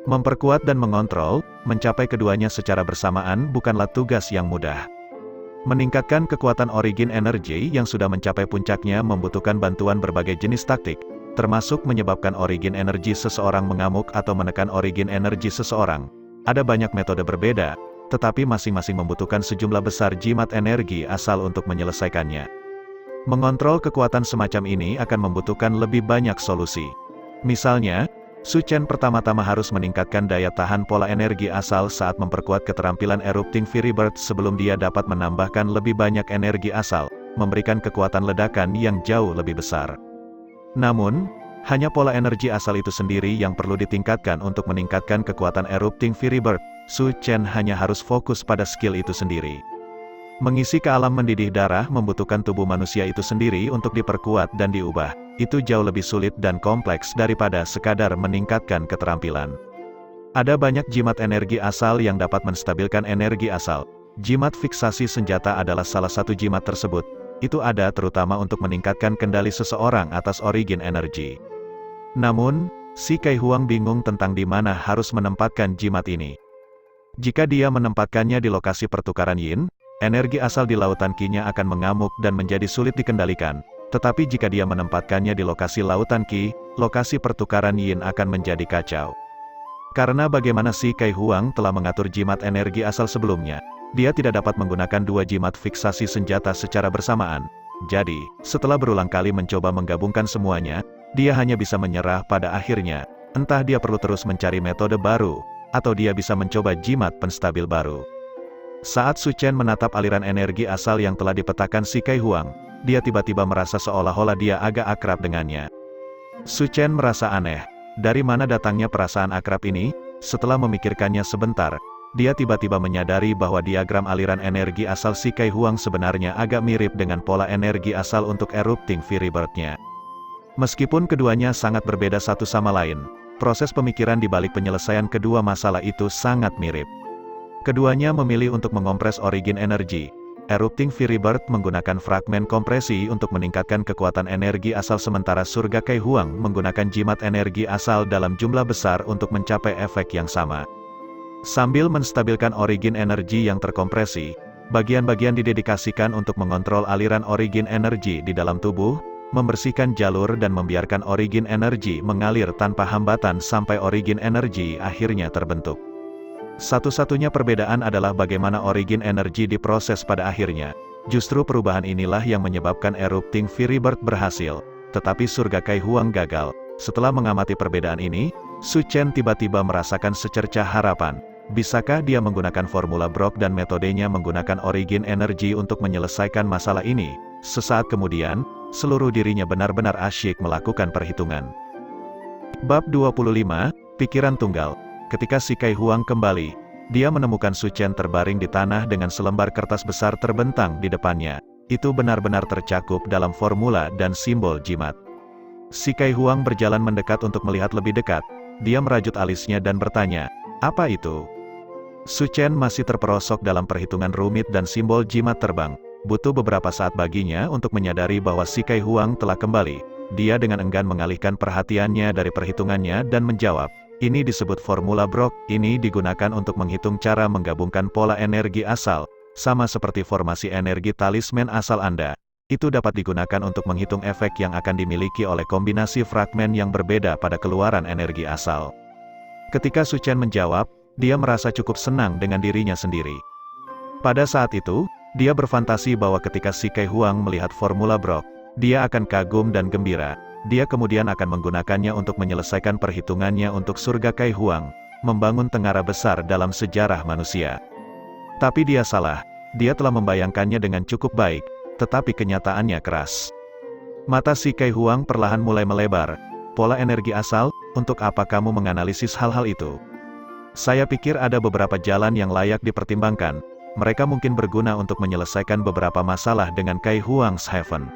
Memperkuat dan mengontrol, mencapai keduanya secara bersamaan bukanlah tugas yang mudah. Meningkatkan kekuatan origin energi yang sudah mencapai puncaknya membutuhkan bantuan berbagai jenis taktik, termasuk menyebabkan origin energi seseorang mengamuk atau menekan origin energi seseorang. Ada banyak metode berbeda, tetapi masing-masing membutuhkan sejumlah besar jimat energi asal untuk menyelesaikannya. Mengontrol kekuatan semacam ini akan membutuhkan lebih banyak solusi. Misalnya, Su Chen pertama-tama harus meningkatkan daya tahan pola energi asal saat memperkuat keterampilan Erupting Fury Bird sebelum dia dapat menambahkan lebih banyak energi asal, memberikan kekuatan ledakan yang jauh lebih besar. Namun, hanya pola energi asal itu sendiri yang perlu ditingkatkan untuk meningkatkan kekuatan Erupting Fury Bird. Su Chen hanya harus fokus pada skill itu sendiri. Mengisi ke alam mendidih darah membutuhkan tubuh manusia itu sendiri untuk diperkuat dan diubah. Itu jauh lebih sulit dan kompleks daripada sekadar meningkatkan keterampilan. Ada banyak jimat energi asal yang dapat menstabilkan energi asal. Jimat fiksasi senjata adalah salah satu jimat tersebut. Itu ada terutama untuk meningkatkan kendali seseorang atas origin energi. Namun, si Kai Huang bingung tentang di mana harus menempatkan jimat ini. Jika dia menempatkannya di lokasi pertukaran yin, energi asal di lautan Qi-nya akan mengamuk dan menjadi sulit dikendalikan. Tetapi jika dia menempatkannya di lokasi lautan Qi, lokasi pertukaran yin akan menjadi kacau. Karena bagaimana si Kai Huang telah mengatur jimat energi asal sebelumnya, dia tidak dapat menggunakan dua jimat fiksasi senjata secara bersamaan. Jadi, setelah berulang kali mencoba menggabungkan semuanya, dia hanya bisa menyerah pada akhirnya. Entah dia perlu terus mencari metode baru, atau dia bisa mencoba jimat penstabil baru. Saat Su Chen menatap aliran energi asal yang telah dipetakan si Kai Huang, dia tiba-tiba merasa seolah-olah dia agak akrab dengannya. Su Chen merasa aneh. Dari mana datangnya perasaan akrab ini? Setelah memikirkannya sebentar, dia tiba-tiba menyadari bahwa diagram aliran energi asal si Kai Huang sebenarnya agak mirip dengan pola energi asal untuk Erupting Fury Bird-nya. Meskipun keduanya sangat berbeda satu sama lain, proses pemikiran di balik penyelesaian kedua masalah itu sangat mirip. Keduanya memilih untuk mengompres origin energi. Erupting Fury Bird menggunakan fragmen kompresi untuk meningkatkan kekuatan energi asal sementara surga Kai Huang menggunakan jimat energi asal dalam jumlah besar untuk mencapai efek yang sama. Sambil menstabilkan origin energi yang terkompresi, bagian-bagian didedikasikan untuk mengontrol aliran origin energi di dalam tubuh. membersihkan jalur dan membiarkan origin energi mengalir tanpa hambatan sampai origin energi akhirnya terbentuk. Satu-satunya perbedaan adalah bagaimana origin energi diproses pada akhirnya. Justru perubahan inilah yang menyebabkan erupting Fury Bird berhasil, tetapi surga Kai Huang gagal. Setelah mengamati perbedaan ini, Su Chen tiba-tiba merasakan secercah harapan. Bisakah dia menggunakan formula Brock dan metodenya menggunakan origin energi untuk menyelesaikan masalah ini? Sesaat kemudian, seluruh dirinya benar-benar asyik melakukan perhitungan. Bab 25, Pikiran Tunggal. Ketika si Kai Huang kembali, dia menemukan Su Chen terbaring di tanah dengan selembar kertas besar terbentang di depannya. Itu benar-benar tercakup dalam formula dan simbol jimat. Si Kai Huang berjalan mendekat untuk melihat lebih dekat. Dia merajut alisnya dan bertanya, "Apa itu?" Su Chen masih terperosok dalam perhitungan rumit dan simbol jimat terbang. Butuh beberapa saat baginya untuk menyadari bahwa si Kai Huang telah kembali. Dia dengan enggan mengalihkan perhatiannya dari perhitungannya dan menjawab, "Ini disebut formula Brock, ini digunakan untuk menghitung cara menggabungkan pola energi asal, sama seperti formasi energi talisman asal Anda. Itu dapat digunakan untuk menghitung efek yang akan dimiliki oleh kombinasi fragmen yang berbeda pada keluaran energi asal." Ketika Su Chen menjawab, dia merasa cukup senang dengan dirinya sendiri. Pada saat itu, dia berfantasi bahwa ketika si Kai Huang melihat formula Brock, dia akan kagum dan gembira. Dia kemudian akan menggunakannya untuk menyelesaikan perhitungannya untuk surga Kai Huang, membangun tengara besar dalam sejarah manusia. Tapi dia salah, dia telah membayangkannya dengan cukup baik, tetapi kenyataannya keras. Mata si Kai Huang perlahan mulai melebar. Pola energi asal, untuk apa kamu menganalisis hal-hal itu? Saya pikir ada beberapa jalan yang layak dipertimbangkan. Mereka mungkin berguna untuk menyelesaikan beberapa masalah dengan Kai Huang's Heaven.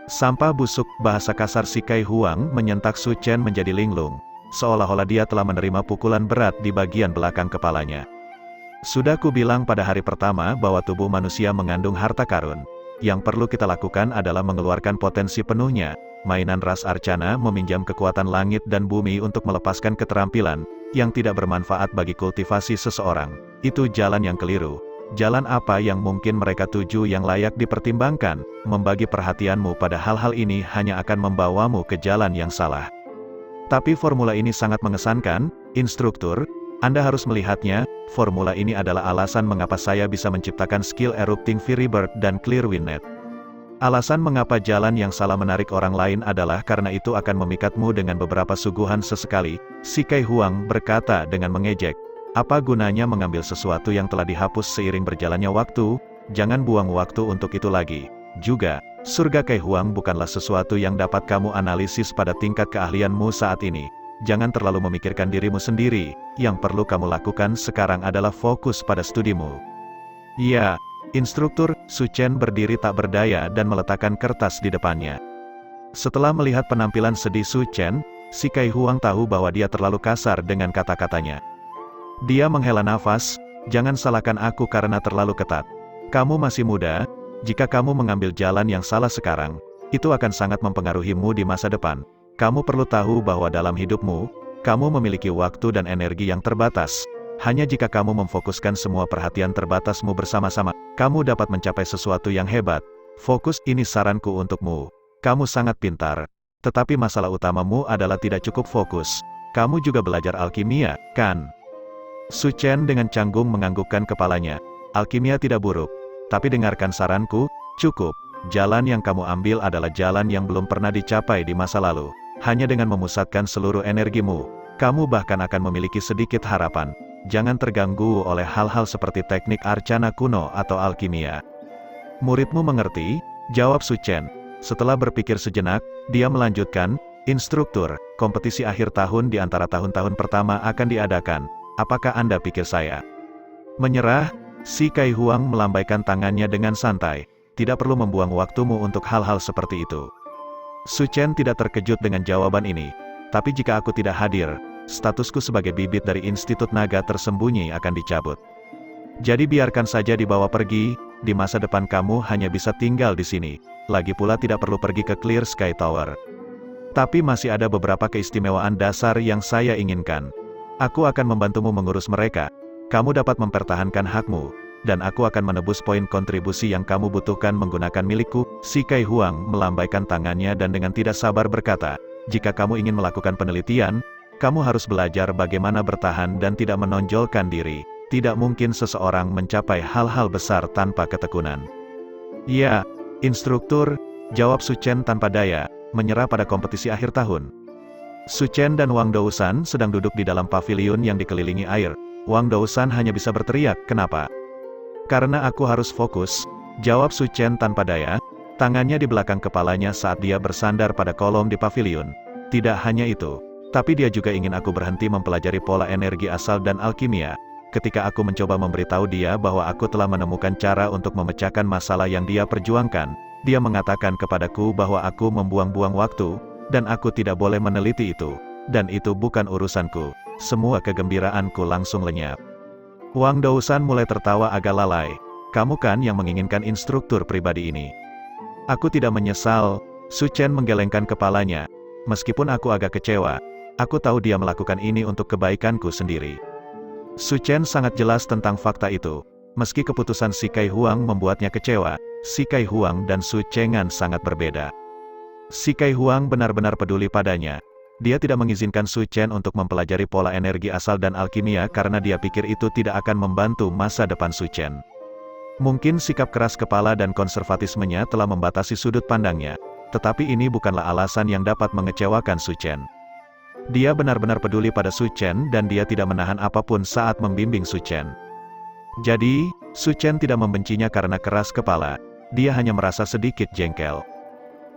Sampah busuk, bahasa kasar si Kai Huang menyentak Su Chen menjadi linglung. Seolah-olah dia telah menerima pukulan berat di bagian belakang kepalanya. Sudah kubilang pada hari pertama bahwa tubuh manusia mengandung harta karun. Yang perlu kita lakukan adalah mengeluarkan potensi penuhnya. Mainan ras Arcana meminjam kekuatan langit dan bumi untuk melepaskan keterampilan yang tidak bermanfaat bagi kultivasi seseorang. Itu jalan yang keliru. Jalan apa yang mungkin mereka tuju yang layak dipertimbangkan? Membagi perhatianmu pada hal-hal ini hanya akan membawamu ke jalan yang salah. Tapi formula ini sangat mengesankan, instruktur. Anda harus melihatnya. Formula ini adalah alasan mengapa saya bisa menciptakan skill Erupting Fury Bird dan Clear Wind Net. Alasan mengapa jalan yang salah menarik orang lain adalah karena itu akan memikatmu dengan beberapa suguhan sesekali. Si Kai Huang berkata dengan mengejek. Apa gunanya mengambil sesuatu yang telah dihapus seiring berjalannya waktu? Jangan buang waktu untuk itu lagi. Juga, surga Kai Huang bukanlah sesuatu yang dapat kamu analisis pada tingkat keahlianmu saat ini. Jangan terlalu memikirkan dirimu sendiri. Yang perlu kamu lakukan sekarang adalah fokus pada studimu. Ya, instruktur. Su Chen berdiri tak berdaya dan meletakkan kertas di depannya. Setelah melihat penampilan sedih Su Chen, si Kai Huang tahu bahwa dia terlalu kasar dengan kata-katanya. Dia menghela nafas, "Jangan salahkan aku karena terlalu ketat. Kamu masih muda, jika kamu mengambil jalan yang salah sekarang, itu akan sangat mempengaruhimu di masa depan. Kamu perlu tahu bahwa dalam hidupmu, kamu memiliki waktu dan energi yang terbatas. Hanya jika kamu memfokuskan semua perhatian terbatasmu bersama-sama, kamu dapat mencapai sesuatu yang hebat. Fokus, ini saranku untukmu. Kamu sangat pintar. Tetapi masalah utamamu adalah tidak cukup fokus. Kamu juga belajar alkimia, kan?" Su Chen dengan canggung menganggukkan kepalanya. "Alkimia tidak buruk. Tapi dengarkan saranku, cukup. Jalan yang kamu ambil adalah jalan yang belum pernah dicapai di masa lalu. Hanya dengan memusatkan seluruh energimu, kamu bahkan akan memiliki sedikit harapan. Jangan terganggu oleh hal-hal seperti teknik arcana kuno atau alkimia." "Muridmu mengerti?" jawab Su Chen. Setelah berpikir sejenak, dia melanjutkan, "Instruktur, kompetisi akhir tahun di antara tahun-tahun pertama akan diadakan. Apakah Anda pikir saya menyerah?" Si Kai Huang melambaikan tangannya dengan santai. "Tidak perlu membuang waktumu untuk hal-hal seperti itu." Su Chen tidak terkejut dengan jawaban ini. "Tapi jika aku tidak hadir, statusku sebagai bibit dari Institut Naga Tersembunyi akan dicabut. Jadi biarkan saja dibawa pergi, di masa depan kamu hanya bisa tinggal di sini. Lagi pula tidak perlu pergi ke Clear Sky Tower. Tapi masih ada beberapa keistimewaan dasar yang saya inginkan. Aku akan membantumu mengurus mereka. Kamu dapat mempertahankan hakmu. dan aku akan menebus poin kontribusi yang kamu butuhkan menggunakan milikku." Si Kai Huang melambaikan tangannya dan dengan tidak sabar berkata, "Jika kamu ingin melakukan penelitian, kamu harus belajar bagaimana bertahan dan tidak menonjolkan diri. Tidak mungkin seseorang mencapai hal-hal besar tanpa ketekunan." "Ya, instruktur," jawab Su Chen tanpa daya, menyerah pada kompetisi akhir tahun. Su Chen dan Wang Dousan sedang duduk di dalam paviliun yang dikelilingi air. Wang Dousan hanya bisa berteriak, "Kenapa?" "Karena aku harus fokus," jawab Su Chen tanpa daya, tangannya di belakang kepalanya saat dia bersandar pada kolom di paviliun. "Tidak hanya itu, tapi dia juga ingin aku berhenti mempelajari pola energi asal dan alkimia. Ketika aku mencoba memberitahu dia bahwa aku telah menemukan cara untuk memecahkan masalah yang dia perjuangkan, dia mengatakan kepadaku bahwa aku membuang-buang waktu, dan aku tidak boleh meneliti itu. Dan itu bukan urusanku." Semua kegembiraanku langsung lenyap. Wang Dousan mulai tertawa agak lalai. "Kamu kan yang menginginkan instruktur pribadi ini?" "Aku tidak menyesal." Su Chen menggelengkan kepalanya. "Meskipun aku agak kecewa, aku tahu dia melakukan ini untuk kebaikanku sendiri." Su Chen sangat jelas tentang fakta itu. Meski keputusan si Kai Huang membuatnya kecewa, si Kai Huang dan Su Chengan sangat berbeda. Si Kai Huang benar-benar peduli padanya. Dia tidak mengizinkan Su Chen untuk mempelajari pola energi asal dan alkimia karena dia pikir itu tidak akan membantu masa depan Su Chen. Mungkin sikap keras kepala dan konservatismenya telah membatasi sudut pandangnya, tetapi ini bukanlah alasan yang dapat mengecewakan Su Chen. Dia benar-benar peduli pada Su Chen dan dia tidak menahan apapun saat membimbing Su Chen. Jadi, Su Chen tidak membencinya karena keras kepala, dia hanya merasa sedikit jengkel.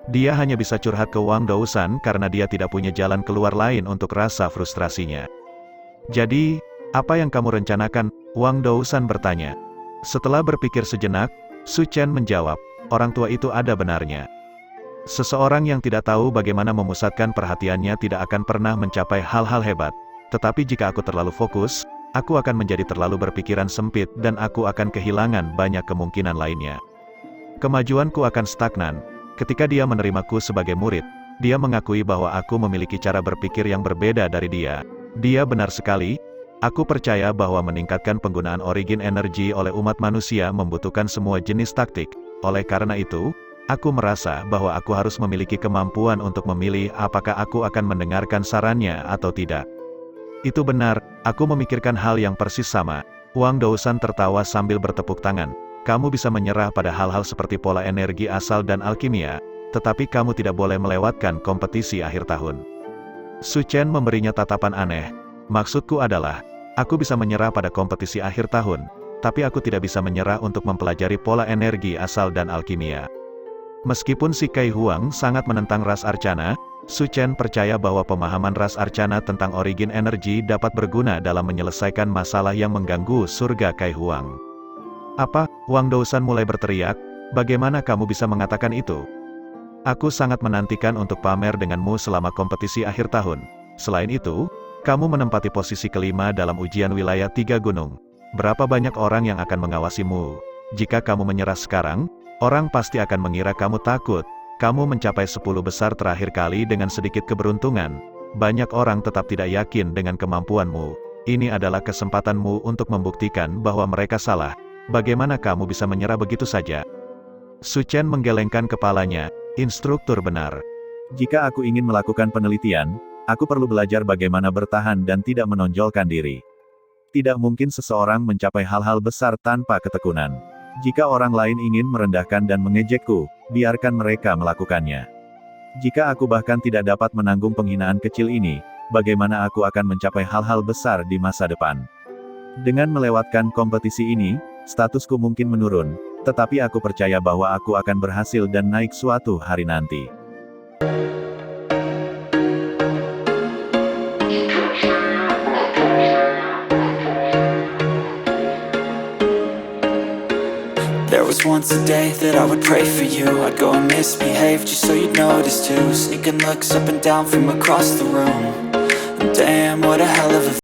Dia hanya bisa curhat ke Wang Dousan karena dia tidak punya jalan keluar lain untuk rasa frustrasinya. "Jadi, apa yang kamu rencanakan?" Wang Dousan bertanya. Setelah berpikir sejenak, Su Chen menjawab, "Orang tua itu ada benarnya. Seseorang yang tidak tahu bagaimana memusatkan perhatiannya tidak akan pernah mencapai hal-hal hebat. Tetapi jika aku terlalu fokus, aku akan menjadi terlalu berpikiran sempit dan aku akan kehilangan banyak kemungkinan lainnya. Kemajuanku akan stagnan." Ketika dia menerimaku sebagai murid, dia mengakui bahwa aku memiliki cara berpikir yang berbeda dari dia. Dia benar sekali. Aku percaya bahwa meningkatkan penggunaan origin energi oleh umat manusia membutuhkan semua jenis taktik. Oleh karena itu, aku merasa bahwa aku harus memiliki kemampuan untuk memilih apakah aku akan mendengarkan sarannya atau tidak. "Itu benar, aku memikirkan hal yang persis sama." Wang Dousan tertawa sambil bertepuk tangan. "Kamu bisa menyerah pada hal-hal seperti pola energi asal dan alkimia, tetapi kamu tidak boleh melewatkan kompetisi akhir tahun." Su Chen memberinya tatapan aneh. "Maksudku adalah, aku bisa menyerah pada kompetisi akhir tahun, tapi aku tidak bisa menyerah untuk mempelajari pola energi asal dan alkimia." Meskipun si Kai Huang sangat menentang ras Arcana, Su Chen percaya bahwa pemahaman ras Arcana tentang origin energi dapat berguna dalam menyelesaikan masalah yang mengganggu surga Kai Huang. "Apa?" Wang Dousan mulai berteriak, "Bagaimana kamu bisa mengatakan itu? Aku sangat menantikan untuk pamer denganmu selama kompetisi akhir tahun. Selain itu, kamu menempati posisi kelima dalam ujian wilayah 3 gunung. Berapa banyak orang yang akan mengawasimu? Jika kamu menyerah sekarang, orang pasti akan mengira kamu takut. Kamu mencapai 10 besar terakhir kali dengan sedikit keberuntungan. Banyak orang tetap tidak yakin dengan kemampuanmu. Ini adalah kesempatanmu untuk membuktikan bahwa mereka salah. Bagaimana kamu bisa menyerah begitu saja?" Su Chen menggelengkan kepalanya. "Instruktur benar. Jika aku ingin melakukan penelitian, aku perlu belajar bagaimana bertahan dan tidak menonjolkan diri. Tidak mungkin seseorang mencapai hal-hal besar tanpa ketekunan. Jika orang lain ingin merendahkan dan mengejekku, biarkan mereka melakukannya. Jika aku bahkan tidak dapat menanggung penghinaan kecil ini, bagaimana aku akan mencapai hal-hal besar di masa depan? Dengan melewatkan kompetisi ini, statusku mungkin menurun, tetapi aku percaya bahwa aku akan berhasil dan naik suatu hari nanti." There was once a day that I would pray for you. I'd go and misbehave just so you'd notice too. Sneaking looks up and down from across the room. And damn, what a hell of a